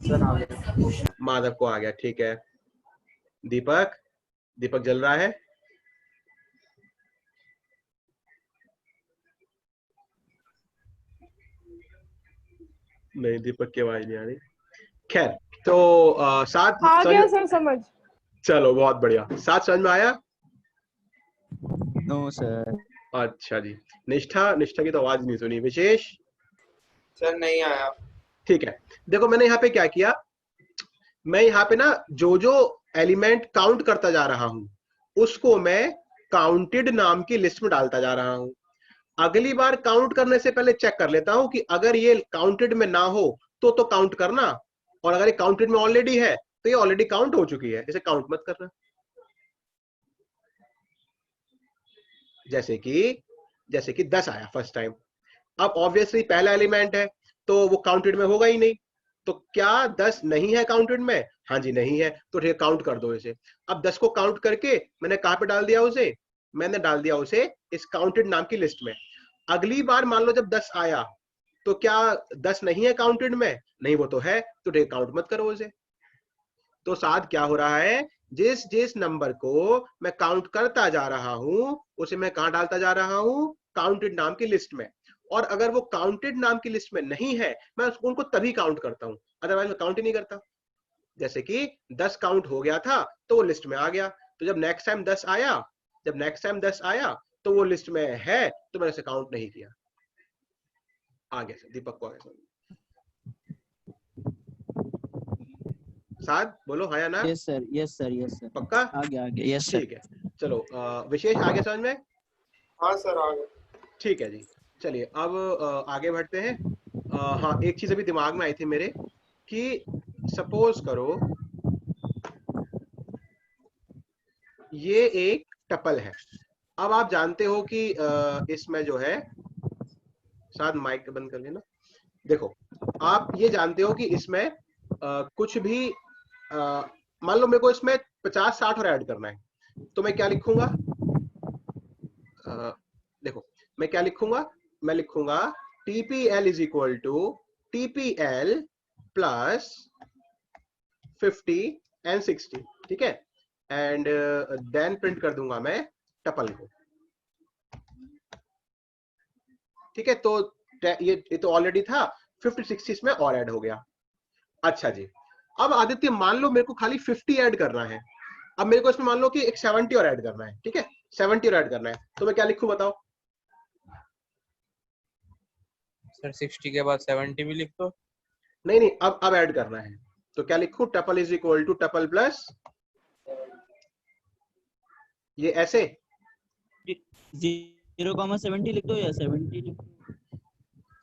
सर आ गया। माधव को आ गया, ठीक है। दीपक, दीपक जल रहा है? नहीं दीपक की आवाज नहीं आ रही। खैर तो सात आ गया समझ, सर समझ। चलो बहुत बढ़िया, सात समझ में आया। No sir. अच्छा जी, निष्ठा, निष्ठा की तो आवाज नहीं सुनी। विशेष, सर नहीं आया। ठीक है, देखो मैंने यहाँ पे क्या किया, मैं यहाँ पे ना जो जो एलिमेंट काउंट करता जा रहा हूं उसको मैं काउंटेड नाम की लिस्ट में डालता जा रहा हूं। अगली बार काउंट करने से पहले चेक कर लेता हूं कि अगर ये काउंटेड में ना हो तो काउंट करना, और अगर ये काउंटेड में ऑलरेडी है तो ये ऑलरेडी काउंट हो चुकी है, इसे काउंट मत करना। जैसे कि 10 आया फर्स्ट टाइम, अब ऑब्वियसली पहला एलिमेंट है तो वो काउंटेड में होगा ही नहीं, तो क्या 10 नहीं है काउंटेड में? हाँ जी नहीं है, तो ठीक काउंट कर दो इसे। अब 10 को काउंट करके मैंने कहां पे डाल दिया उसे? मैंने डाल दिया उसे इस काउंटेड नाम की लिस्ट में। अगली बार मान लो जब 10 आया तो क्या 10 नहीं है काउंटेड में? नहीं, वो तो है, तो ठीक काउंट मत करो उसे। तो साथ क्या हो रहा है, जिस जिस नंबर को मैं काउंट करता जा रहा हूं उसे मैं कहां डालता जा रहा हूं? काउंटेड नाम की लिस्ट में। और अगर वो काउंटेड नाम की लिस्ट में नहीं है मैं उनको तभी काउंट करता हूं, अदरवाइज मैं काउंट ही नहीं करता। जैसे कि 10 काउंट हो गया था तो वो लिस्ट में आ गया, तो जब नेक्स्ट टाइम 10 आया तो वो लिस्ट में है, तो मैंने उसे काउंट नहीं किया। आ गया सर, दीपक को आ गया। साथ बोलो हाँ या ना? Yes sir, yes sir, yes sir, पक्का? आ गया, यस सर। ठीक है, चलो विशेष आगे समझ में? हाँ सर आ गए। ठीक है जी, चलिए अब आगे बढ़ते हैं। हाँ, एक चीज अभी दिमाग में आई थी मेरे कि सपोज करो ये एक टपल है। अब आप जानते हो कि इसमें जो है, साथ माइक बंद कर लेना। देखो आप ये जानते हो कि इसमें कुछ भी मान लो मेरे को इसमें 50-60 और ऐड करना है, तो मैं क्या लिखूंगा? देखो मैं क्या लिखूंगा? मैं लिखूंगा TPL is equal to TPL plus 50 and 60, ठीक है, एंड देन प्रिंट कर दूंगा मैं टपल को। ठीक है, तो ये तो ऑलरेडी था, 50-60 इसमें और ऐड हो गया। अच्छा जी, अब आदित्य मान लो मेरे को खाली 50 ऐड करना है, अब मेरे को इसमें मान लो कि एक 70 और ऐड करना है, ठीक है, 70 और ऐड करना है, तो मैं क्या लिखूं बताओ? सर 60 के बाद 70 भी लिख दो। नहीं, अब ऐड करना है, तो क्या लिखूं? Tuple is equal to tuple plus ये ऐसे 0,70 लिख दो या 70 लिख दो?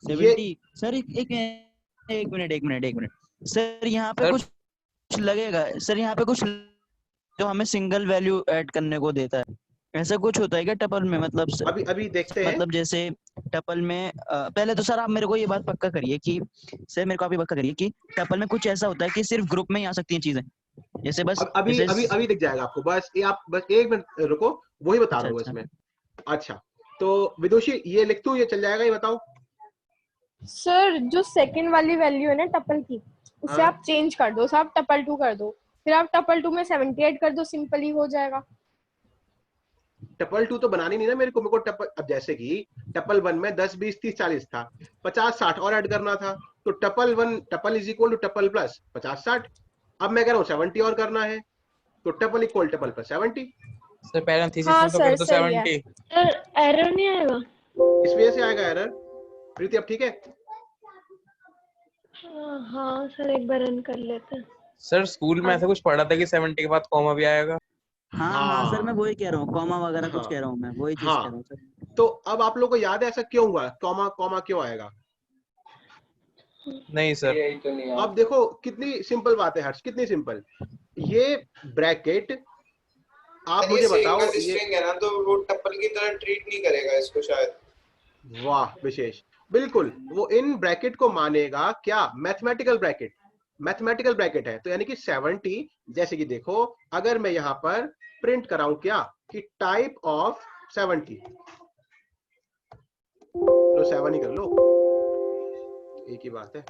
70 सर, एक मिनट सर, यहाँ पे सर, कुछ लगेगा सर, यहाँ पे कुछ जो हमें सिंगल वैल्यू ऐड करने को देता है, ऐसा कुछ होता है क्या टपल में? मतलब अभी देखते हैं। मतलब जैसे टपल में पहले तो सर आप मेरे को ये बात पक्का करिए कि सर मेरे को आप ये पक्का करिए कि टपल में कुछ ऐसा होता है कि सिर्फ ग्रुप में ही आ सकती हैं चीजें, जैसे बस अभी दिख जाएगा आपको, बस ये आप बस एक मिनट रुको, वही बता रहा हूँ इसमें। अच्छा, तो विदुषी ये लिख दूं, ये चल जाएगा, ये बताओ? सर जो सेकंड वाली वैल्यू है ना टपल की, उसे हाँ। आप चेंज कर दो, आप टपल 2 कर दो, फिर आप टपल 2 में 70 ऐड कर दो, सिंपल ही हो जाएगा। टपल 2 तो बनानी नहीं ना मेरे को टपल, अब जैसे कि टपल 1 में 10, 20, 30, 40 था, 50-60 और ऐड करना था, तो tuple 1 tuple is equal to tuple plus 50-60। अब मैं कह रहा हूँ 70 और करना है, तो tuple equal tuple plus 70। Sir पहले थीसिस हाँ में तो कर दो सर, सही है। 70। सर एरर नहीं आएगा? इस वजह से आएगा एरर। प्रीति अब ठीक है? हाँ सर, एक बार रन कर लेते हैं। सर स्कूल में ऐसा कुछ पढ़ा था कि 70 के बाद कॉमा भी आएगा। हाँ सर, मैं वही कह रहा हूँ, कॉमा वगैरह कुछ हाँ। कह रहा हूँ, मैं वही चीज हाँ। कह रहा हूँ सर। तो अब आप लोगों को याद है ऐसा क्यों हुआ? कॉमा क्यों आएगा? नहीं सर, यही तो नहीं अब देखो कितनी सिंपल बात है हर्ष, कितनी सिंपल। ये ब्रैकेट आप मुझे बताओ, ये स्ट्रिंग है ना, तो वो टपल की तरह ट्रीट नहीं करेगा इसको शायद। वाह विशेष, बिल्कुल वो इन ब्रैकेट को मानेगा क्या? मैथमेटिकल ब्रैकेट है, तो यानी कि 70, जैसे कि देखो अगर मैं यहाँ पर प्रिंट कराऊं क्या कि टाइप ऑफ 70, तो 7 ही कर लो, एक ही बात है।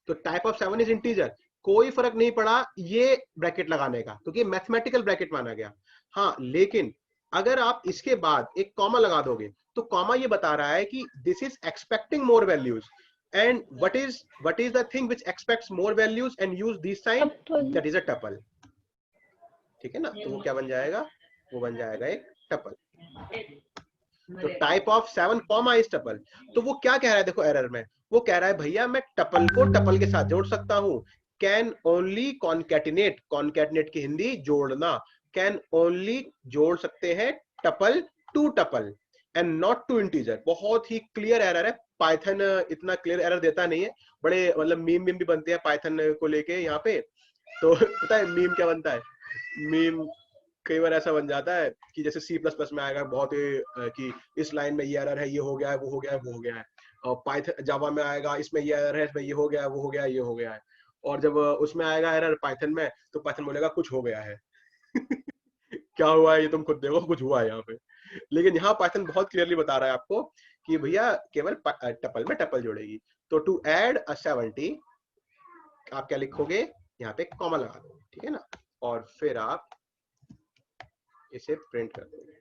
तो टाइप ऑफ 7 इज इंटीजर, कोई फर्क नहीं पड़ा ये ब्रैकेट लगाने का, क्योंकि मैथमेटिकल ब्रैकेट माना गया। हाँ, लेकिन अगर आप इसके बाद एक कॉमा लगा दोगे तो कॉमा ये बता रहा है कि this is expecting more values, and what is the thing which expects more values and use this sign, that is a tuple. ठीक है ना? तो वो क्या बन जाएगा? वो बन जाएगा एक टपल। तो type of 7 comma is tuple. तो वो क्या कह रहा है, देखो एरर में वो कह रहा है भैया मैं टपल को टपल के साथ जोड़ सकता हूँ, कैन ओनली कॉन्कैटिनेट, कॉन्कैटिनेट की हिंदी जोड़ना, कैन ओनली जोड़ सकते हैं tuple to tuple and not to integer. बहुत ही क्लियर एरर है, पाइथन इतना क्लियर एरर देता नहीं है, बड़े मतलब मीम भी बनते हैं पाइथन को लेके यहाँ पे। तो पता है मीम क्या बनता है, मीम कई बार ऐसा बन जाता है कि जैसे C++ में आएगा बहुत ही कि इस लाइन में ये एरर है, ये हो गया है, वो हो गया है, वो हो गया है, और पाइथन जावा में आएगा इसमें ये एरर है, इसमें ये हो गया है, वो हो गया है, ये हो गया है, और जब उसमें आएगा एरर पाइथन में तो पाइथन बोलेगा कुछ हो गया है। क्या हुआ है ये तुम खुद देखो, कुछ हुआ है यहाँ पे। लेकिन यहाँ पाइथन बहुत क्लियरली बता रहा है आपको कि भैया केवल टपल में टपल जोड़ेगी। तो टू ऐड अ 70 आप क्या लिखोगे, यहाँ पे कॉमा लगा दो, ठीक है ना, और फिर आप इसे प्रिंट कर देंगे,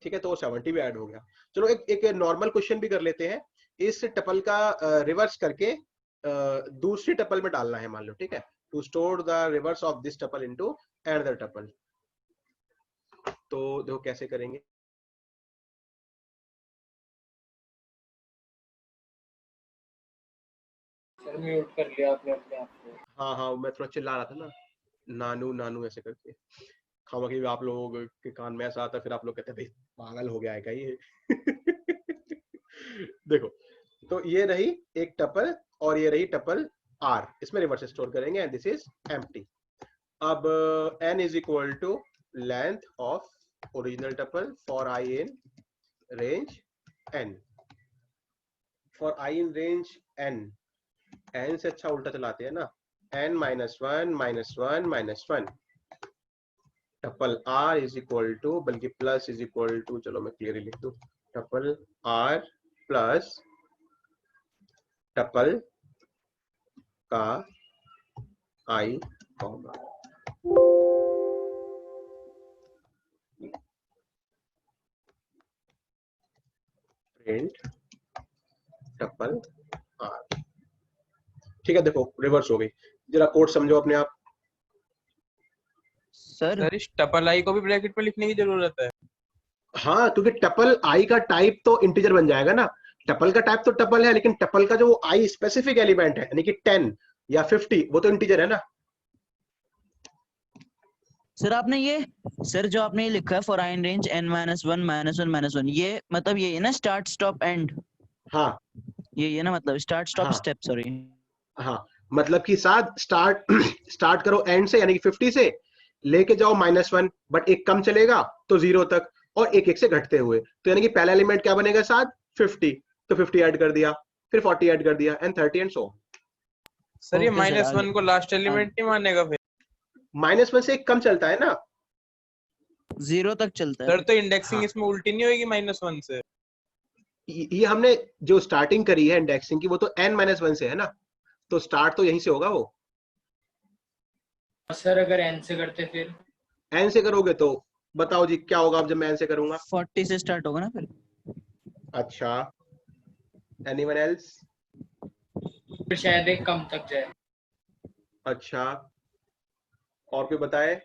ठीक है। तो 70 भी ऐड हो गया। चलो एक नॉर्मल क्वेश्चन भी कर लेते हैं। इस टपल का रिवर्स करके दूसरी टपल में डालना है मान लो, ठीक है। To store the reverse of this tuple into another tuple. तो देखो कैसे करेंगे। सर म्यूट कर लिया आपने अपने आप को। हाँ हाँ, मैं थोड़ा चिल्ला रहा था ना, नानू नानू ऐसे करके, खामा कि आप लोगों के कान में ऐसा आता, फिर आप लोग कहते हैं भाई पागल हो गया है क्या ये। देखो, तो ये रही एक टपल और ये रही टपल r, इसमें रिवर्स स्टोर करेंगे एंड दिस इज एम्प्टी। अब n is equal to length of original tuple for i in range n, for i in range n, n से अच्छा उल्टा चलाते हैं ना, n -1 -1 -1 tuple r is equal to, बल्कि plus is equal to, चलो मैं क्लियरली लिख दूं, टपल r प्लस टपल का i comma print tuple r। ठीक है, देखो रिवर्स हो गई, जरा कोड समझो अपने आप। सर इस टपल आई को भी ब्रैकेट में लिखने की जरूरत है? हाँ, क्योंकि टपल i का टाइप तो इंटीजर बन जाएगा ना, टपल का टाइप तो टपल है, लेकिन टपल का जो i स्पेसिफिक एलिमेंट है यानी कि 10 या 50 वो तो इंटीजर है ना। सर आपने ये, सर जो आपने ये लिखा है for i in range n -1 -1 -1, ये मतलब ये है ना स्टार्ट स्टॉप एंड, हाँ ये ना मतलब स्टार्ट स्टॉप हाँ स्टेप, सॉरी। हाँ, मतलब कि साथ स्टार्ट करो एंड से यानी कि 50 से लेके जाओ -1, बट एक कम चलेगा तो 0 तक, और एक एक से घटते हुए, तो यानी कि पहला एलिमेंट क्या बनेगा साथ 50, तो 50 ऐड कर दिया, फिर 40 ऐड कर दिया एंड 30 एंड सो। सर ये ओके सर, -1 को लास्ट एलिमेंट नहीं मानेगा फिर? -1 से एक कम चलता है ना। 0 तक चलता है। सर तो इंडेक्सिंग हाँ। इसमें उल्टी नहीं होगी -1 से? ये हमने जो स्टार्टिंग करी है इंडेक्सिंग की वो तो n -1 से है ना, तो स्टार्ट तो यहीं से होगा वो। सर अगर n से करते फिर? n से करोगे तो बताओ जी क्या होगा अब जब मैं n से करूंगा। 40 से स्टार्ट होगा ना फिर। अच्छा, एनीवन एल्स? फिर शायद एक कम तक जाए। अच्छा, और कोई बताए?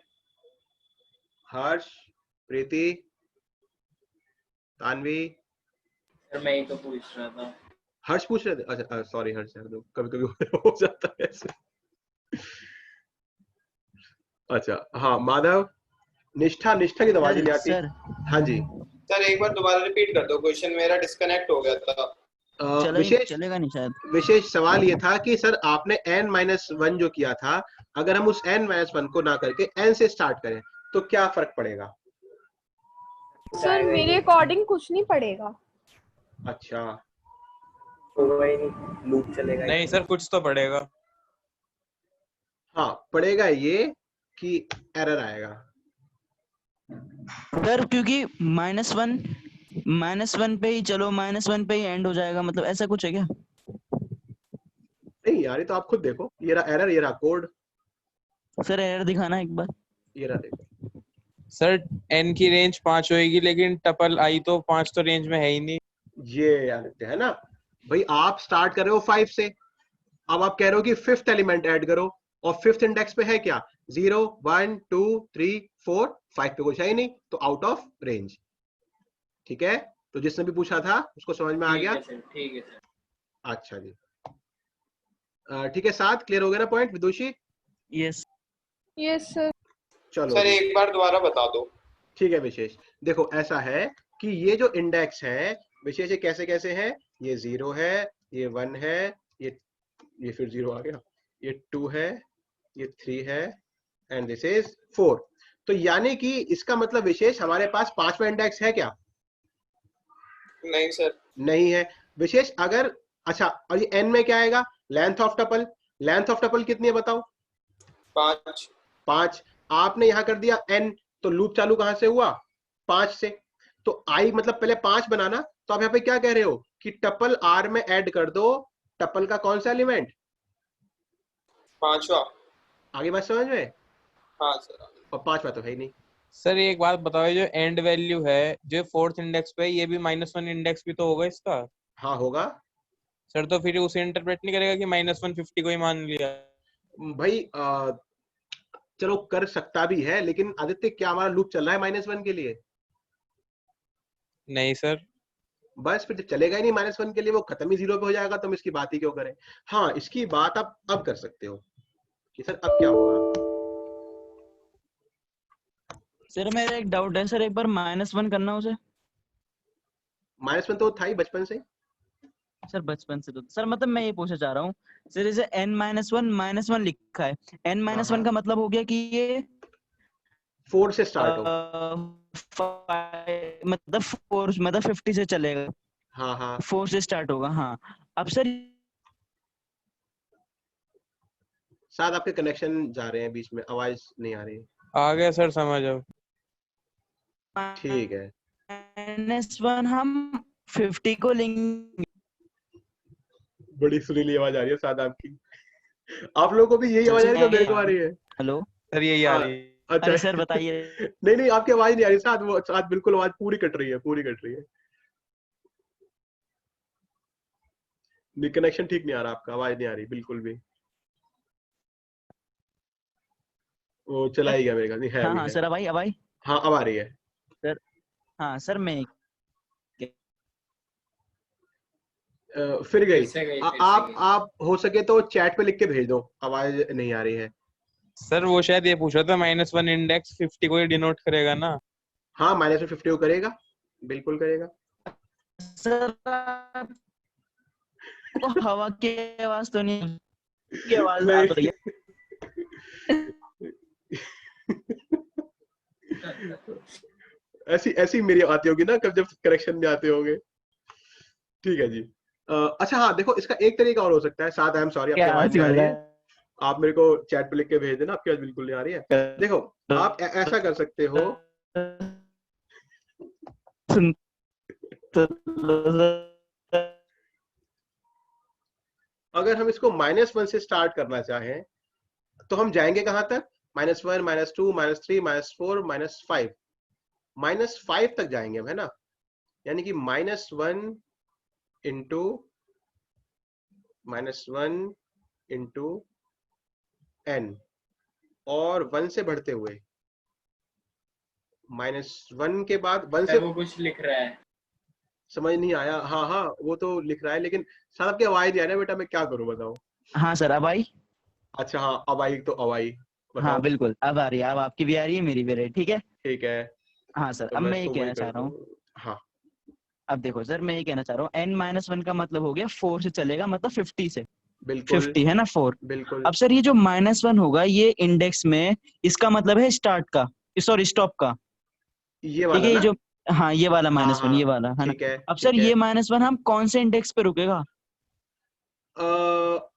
हर्ष, प्रीति, तानवी? सर मैं ही तो पूछ रहा था। हर्ष पूछ रहे थे? अच्छा सॉरी हर्ष यार, कभी कभी हो जाता है ऐसे। अच्छा हाँ, माधव, निष्ठा, निष्ठा की तो आवाज ही नहीं आती। सर हाँ जी सर एक बार दोबारा रिपीट कर दो क्वेश्चन, मेरा डिस्कनेक्ट हो गया था। विशेष चलेगा नहीं शायद। विशेष सवाल ये था कि सर आपने n-1 जो किया था, अगर हम उस n-1 को ना करके n से स्टार्ट करें तो क्या फर्क पड़ेगा? सर मेरे अकॉर्डिंग कुछ नहीं पड़ेगा। अच्छा, होगा ही नहीं, लूप चलेगा। नहीं सर कुछ तो पड़ेगा। हाँ पड़ेगा ये कि एरर आएगा। सर क्योंकि -1 पे ही चलो, -1 पे ही एंड हो जाएगा, मतलब ऐसा कुछ है क्या? नहीं यार, ये तो आप खुद देखो, ये रहा एरर, ये रहा कोड, सर एरर दिखाना एक बार। ये रहा देखो। सर n की रेंज 5 होएगी, लेकिन टपल i तो 5 तो रेंज में है ही नहीं। ये आदित्य है ना भाई, आप स्टार्ट कर रहे हो 5 से, अब आप कह रहे हो कि 5th एलिमेंट ऐड करो, और 5th इंडेक्स पे है क्या 0 1 2 3 4 5 पे कुछ है ही नहीं, तो आउट ऑफ रेंज। ठीक है, तो जिसने भी पूछा था उसको समझ में आ गया? ठीक है सर। अच्छा जी, ठीक है, 7 क्लियर हो गया ना point Vidushi? Yes yes sir. चलो सर जी, एक बार दोबारा बता दो। ठीक है विशेष। देखो ऐसा है कि ये जो इंडेक्स है विशेष, ये कैसे कैसे है, ये 0 है, ये 1 है, ये फिर 0 आ गया, ये 2 है, ये 3 है, एंड दिस इज 4। तो यानी कि इसका मतलब विशेष हमारे पास 5वां इंडेक्स है क्या? नहीं सर। नहीं है विशेष। अगर अच्छा, और ये n में क्या आएगा? Length of tuple. Length of tuple कितनी है बताओ? 5। 5। आपने यहां कर दिया n, तो लूप चालू कहां से हुआ? 5 से। तो i मतलब पहले 5 बनाना, तो आप यहाँ पे क्या कह रहे हो कि टपल r में ऐड कर दो टपल का कौन सा एलिमेंट? 5वां। आगे बात समझ में? हाँ सर। और 5वां तो है ही नहीं। सर एक बात बताओ, ये जो एंड वैल्यू है जो 4th इंडेक्स पे है, ये भी -1 इंडेक्स भी तो होगा इसका? हाँ होगा सर, तो फिर उसे इंटरप्रेट नहीं करेगा कि -150 को ही मान लिया? भाई। चलो कर सकता भी है, लेकिन आदित्य क्या हमारा लूप चल रहा है -1 के लिए? नहीं सर। बस फिर चलेगा ही नहीं -1 के लिए, वो खत्म ही 0 पे हो जाएगा, तो हम इसकी बात ही क्यों करें। हाँ, इसकी बात आप अब कर सकते हो कि सर अब क्या होगा। सर मेरा एक डाउट है सर, एक बार -1 करना उसे। -1 तो था ही बचपन से। सर बचपन से तो सर, मतलब मैं ये पूछना चाह रहा हूँ सर, जैसे n-1 लिखा है, n-1 का मतलब हो गया कि ये 4 से स्टार्ट हो। मतलब 4 मतलब 50 से चलेगा, हाँ हाँ 4 से स्टार्ट होगा। हाँ अब सर शायद आपके कनेक्शन जा रहे हैं बीच में, आवाज नहीं आ रही। आ गया सर समझ अब। ठीक है, -1 हम 50 को लेंगे। बड़ी सुरीली आवाज आ रही है शायद आपकी। आप लोगों को भी यही आवाज आ रही है जो मेरे को आ रही है? हेलो सर यही आ हाँ, रही है। अच्छा। अरे सर बताइए। नहीं नहीं, आपकी आवाज नहीं आ रही शायद, वो शायद बिल्कुल आवाज पूरी कट रही है, पूरी कट रही है। कनेक्शन ठीक नहीं आ रहा आपका, आवाज नहीं आ रही बिल्कुल भी। वो चला ही गया मेरे ख्याल, नहीं है, हाँ अभी हाँ है। सर, अब आई। हाँ अब आ रही है। सर हाँ सर, मैं फिर गई। फिर से गई, आप हो सके तो चैट पे लिख के भेज दो, आवाज नहीं आ रही है। सर वो शायद ये पूछ रहा था, -1 इंडेक्स 50 को ही डिनोट करेगा ना? हाँ -50 को करेगा, बिल्कुल करेगा। सर आपको हवा की आवाज तो नहीं, की आवाज आ तो रही है? ऐसी ऐसी मेरी आती होगी ना कब, जब करेक्शन में आते होंगे। ठीक है जी। अच्छा हाँ, देखो इसका एक तरीका और हो सकता है। साथ, आई एम सॉरी आपकी क्या आवाज नहीं आ रही है, है? आप मेरे को चैट पे लिख के भेज देना, आपकी आवाज बिल्कुल नहीं आ रही है। देखो आप ऐसा कर सकते हो, अगर हम इसको -1 से स्टार्ट करना चाहें तो हम जाएंगे कहां तक? -1, -2, -3, -4, -5, -5 तक जाएंगे हम, है ना? यानी कि -1 इंटू n, और 1 से बढ़ते हुए -1 के बाद 1 से। वो कुछ लिख रहा है। समझ नहीं आया? हाँ हाँ वो तो लिख रहा है, लेकिन सर आपकी आवाज नहीं आ रही बेटा, मैं क्या करूं बताओ। हाँ सर, अब आई। अच्छा हाँ अब आई, तो अब आई, हाँ बताओ। बिल्कुल अब आ रही है, अब आपकी भी आ रही है, मेरी भी आ रही है, ठीक है। ठीक है, हाँ सर, तो अब मैं मैं ये इसको वही कहना चाह करता रहा हूँ, हूँ। हाँ अब देखो सर मैं ये कहना चाह रहा हूँ, n-1 का मतलब हो गया 4 से चलेगा, मतलब 50 से। बिल्कुल 50 है ना 4। बिल्कुल। अब सर ये जो -1 होगा ये इंडेक्स में, इसका मतलब है स्टार्ट का, सॉरी स्टॉप का, ये ठीक वाला है। ये ना? जो हाँ ये वाला हाँ -1 ये हाँ वाला है ना। ठीक है अब सर ठीक है। ये -1 हम कौन से इंडेक्स पे रुकेगा?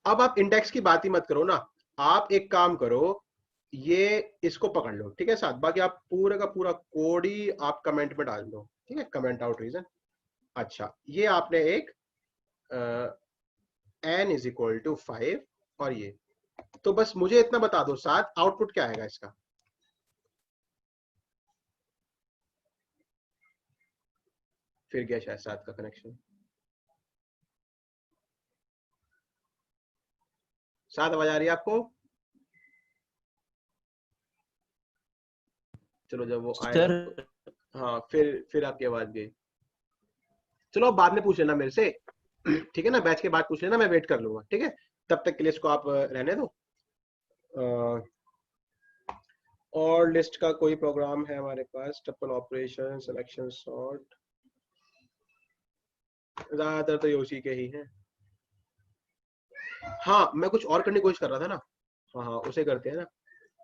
अब आप इंडेक्स की बात ही मत करो ना, आप एक काम करो, ये इसको पकड़ लो, ठीक है साथ, बाकी आप पूरे का पूरा कोड ही आप कमेंट में डाल दो, ठीक है, कमेंट आउट रीजन। अच्छा, ये आपने एक n = 5, और ये, तो बस मुझे इतना बता दो साथ, आउटपुट क्या आएगा इसका? फिर गया शायद साथ का कनेक्शन। साथ आवाज आ रही है आपको? चलो जब वो आएगा सर तो। हाँ फिर आपकी आवाज गई। चलो बाद में पूछ लेना मेरे से, ठीक है ना, बैच के बाद पूछ लेना, मैं वेट कर लूंगा, ठीक है, तब तक के लिए इसको आप रहने दो। और लिस्ट का कोई प्रोग्राम है हमारे पास, टपल ऑपरेशन, सिलेक्शन सॉर्ट, ज्यादातर तो ये उसी के ही हैं। हाँ मैं कुछ और करने की कोशिश कर रहा था ना, हाँ हाँ उसे करते हैं ना,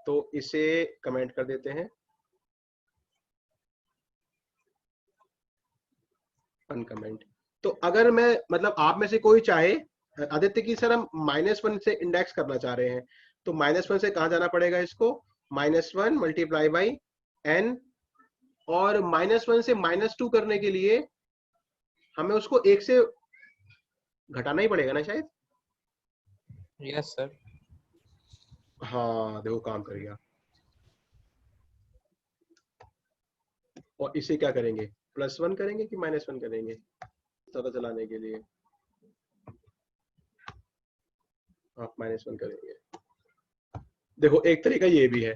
तो इसे कमेंट कर देते हैं, अनकमेंट। तो अगर मैं मतलब आप में से कोई चाहे आदित्य की सर हम -1 से इंडेक्स करना चाह रहे हैं, तो -1 से कहाँ जाना पड़ेगा इसको, -1 मल्टीप्लाई बाई n, और -1 से -2 करने के लिए हमें उसको 1 से घटाना ही पड़ेगा ना शायद। Yes sir. हाँ देखो काम कर गया। और इसे क्या करेंगे, +1 करेंगे कि -1 करेंगे, पता चलाने के लिए आप -1 करेंगे। देखो एक तरीका ये भी है,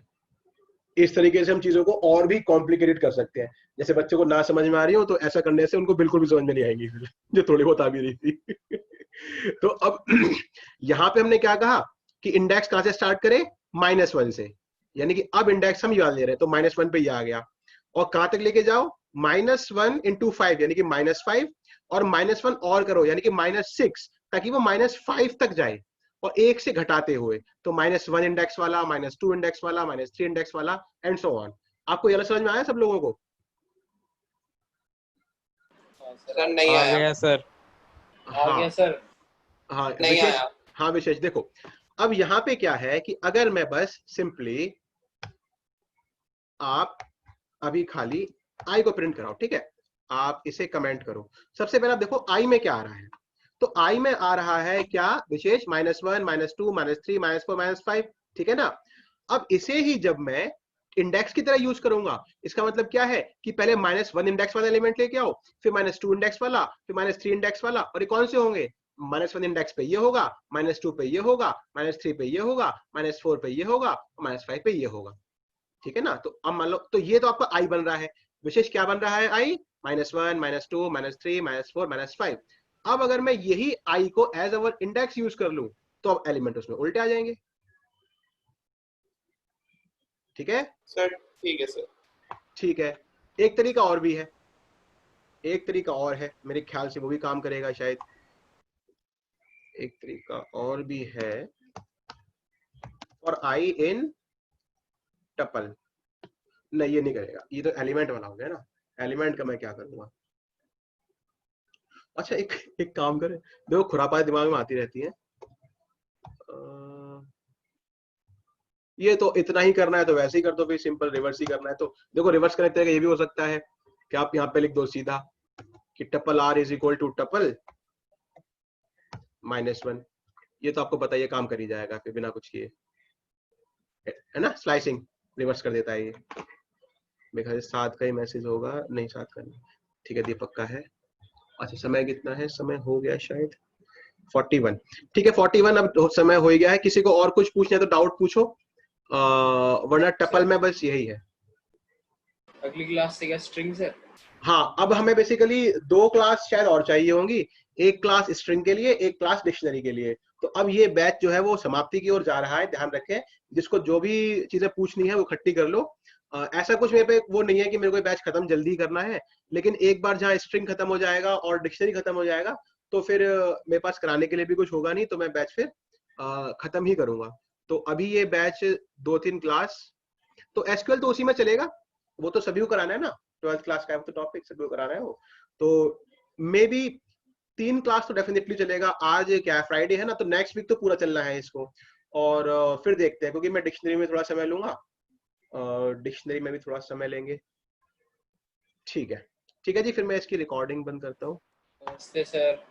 इस तरीके से हम चीजों को और भी कॉम्प्लिकेटेड कर सकते हैं, जैसे बच्चों को ना समझ में आ रही हो तो ऐसा करने से उनको बिल्कुल भी समझ में नहीं आएंगी फिर, जो थोड़ी बहुत आ भी रही थी। तो अब यहाँ पे हमने क्या कहा कि इंडेक्स कहाँ से स्टार्ट करें, -1 से, यानी कि अब इंडेक्स हम यहाँ ले रहे हैं तो -1 पे ये आ गया, और कहाँ तक लेके जाओ, -1 × 5 यानी कि -5, और -1 और करो यानी कि -6, ताकि वो -5 तक जाए, और 1 से घटाते हुए, तो -1 इंडेक्स वाला, -2 इंडेक्स वाला, -3 इंडेक्स वाला, एंड सो ऑन। आपको ये समझ में आया सब लोगों को? सर नहीं आ आया। गया सर। आ गया सर। हाँ नहीं विशेष, आया। हाँ विशेष देखो, अब यहाँ पे क्या है कि अगर मैं बस सिंपली, आप अभी खाली आई को प्रिंट कराओ, ठीक है, आप इसे कमेंट करो। सबसे पहले आप देखो आई में क्या आ रहा है, तो आई में आ रहा है क्या विशेष, -1 -2 -3 -4 -5, ठीक है ना। अब इसे ही जब मैं इंडेक्स की तरह यूज करूंगा, इसका मतलब क्या है कि पहले -1 इंडेक्स वाला एलिमेंट लेके आओ, फिर -2 इंडेक्स वाला, फिर -3 इंडेक्स वाला, और ये कौन से होंगे, -1 इंडेक्स पे ये होगा, -2 पे ये होगा, -3 पे ये होगा, -4 पे ये होगा, -5 पे ये होगा, ठीक है ना। तो अब मान लो, तो ये तो आपका आई बन रहा है, विशेष क्या बन रहा है आई, -1 -2 -3 -4 -5। अब अगर मैं यही आई को एज अवर इंडेक्स यूज कर लूं, तो अब एलिमेंट उसमें उल्टे आ जाएंगे, ठीक है। सर ठीक है सर। ठीक है, एक तरीका और भी है, एक तरीका और है, मेरे ख्याल से वो भी काम करेगा शायद। एक तरीका और भी है, और आई इन टपल, नहीं ये नहीं करेगा, ये तो एलिमेंट वाला हो गया ना, एलिमेंट का मैं क्या करूंगा। अच्छा एक काम करें, देखो खुरापात दिमाग में आती रहती है, ये तो इतना ही करना है तो वैसे ही कर दो, फिर सिंपल रिवर्स ही करना है तो देखो रिवर्स करने तरीका ये भी हो सकता है कि आप यहाँ पे लिख दो सीधा कि tuple r is equal to tuple -1, ये तो आपको पता ही है काम कर ही जाएगा फिर बिना कुछ किए, है ना, स्लाइसिंग रिवर्स कर देता है ये। मेरे ख्याल से 7 का ही मैसेज होगा, नहीं 7 का नहीं, ठीक है दीपक का है। अच्छा समय कितना है, समय हो गया शायद 41, ठीक है 41 अब समय हो गया है। किसी को और कुछ पूछना है तो डाउट पूछो, वरना टपल में बस यही है। अगली क्लास से क्या स्ट्रिंग्स है? हाँ अब हमें बेसिकली 2 क्लास शायद और चाहिए होंगी, एक क्लास स्ट्रिंग के लिए, एक क्लास डिक्शनरी के लिए। तो अब ये बैच जो है वो समाप्ति की ओर जा रहा है, ध्यान रखें, जिसको जो भी चीजें पूछनी है वो इकट्ठी कर लो। ऐसा कुछ मेरे पे वो नहीं है कि मेरे को बैच खत्म जल्दी करना है, लेकिन एक बार जहाँ स्ट्रिंग खत्म हो जाएगा और डिक्शनरी खत्म हो जाएगा तो फिर मेरे पास कराने के लिए भी कुछ होगा नहीं, तो मैं बैच फिर खत्म ही करूंगा। तो अभी ये बैच 2-3 क्लास, तो एसक्यूएल तो उसी में चलेगा, वो तो सभी को कराना है ना, 12th क्लास का तो टॉपिक सभी को कराना है वो, तो मे बी 3 क्लास तो डेफिनेटली चलेगा। आज क्या फ्राइडे है ना, तो नेक्स्ट वीक तो पूरा चलना है इसको, और फिर देखते हैं, क्योंकि मैं डिक्शनरी में थोड़ा समय लूंगा, डिक्शनरी में भी थोड़ा समय लेंगे। ठीक है जी, फिर मैं इसकी रिकॉर्डिंग बंद करता हूँ। नमस्ते सर।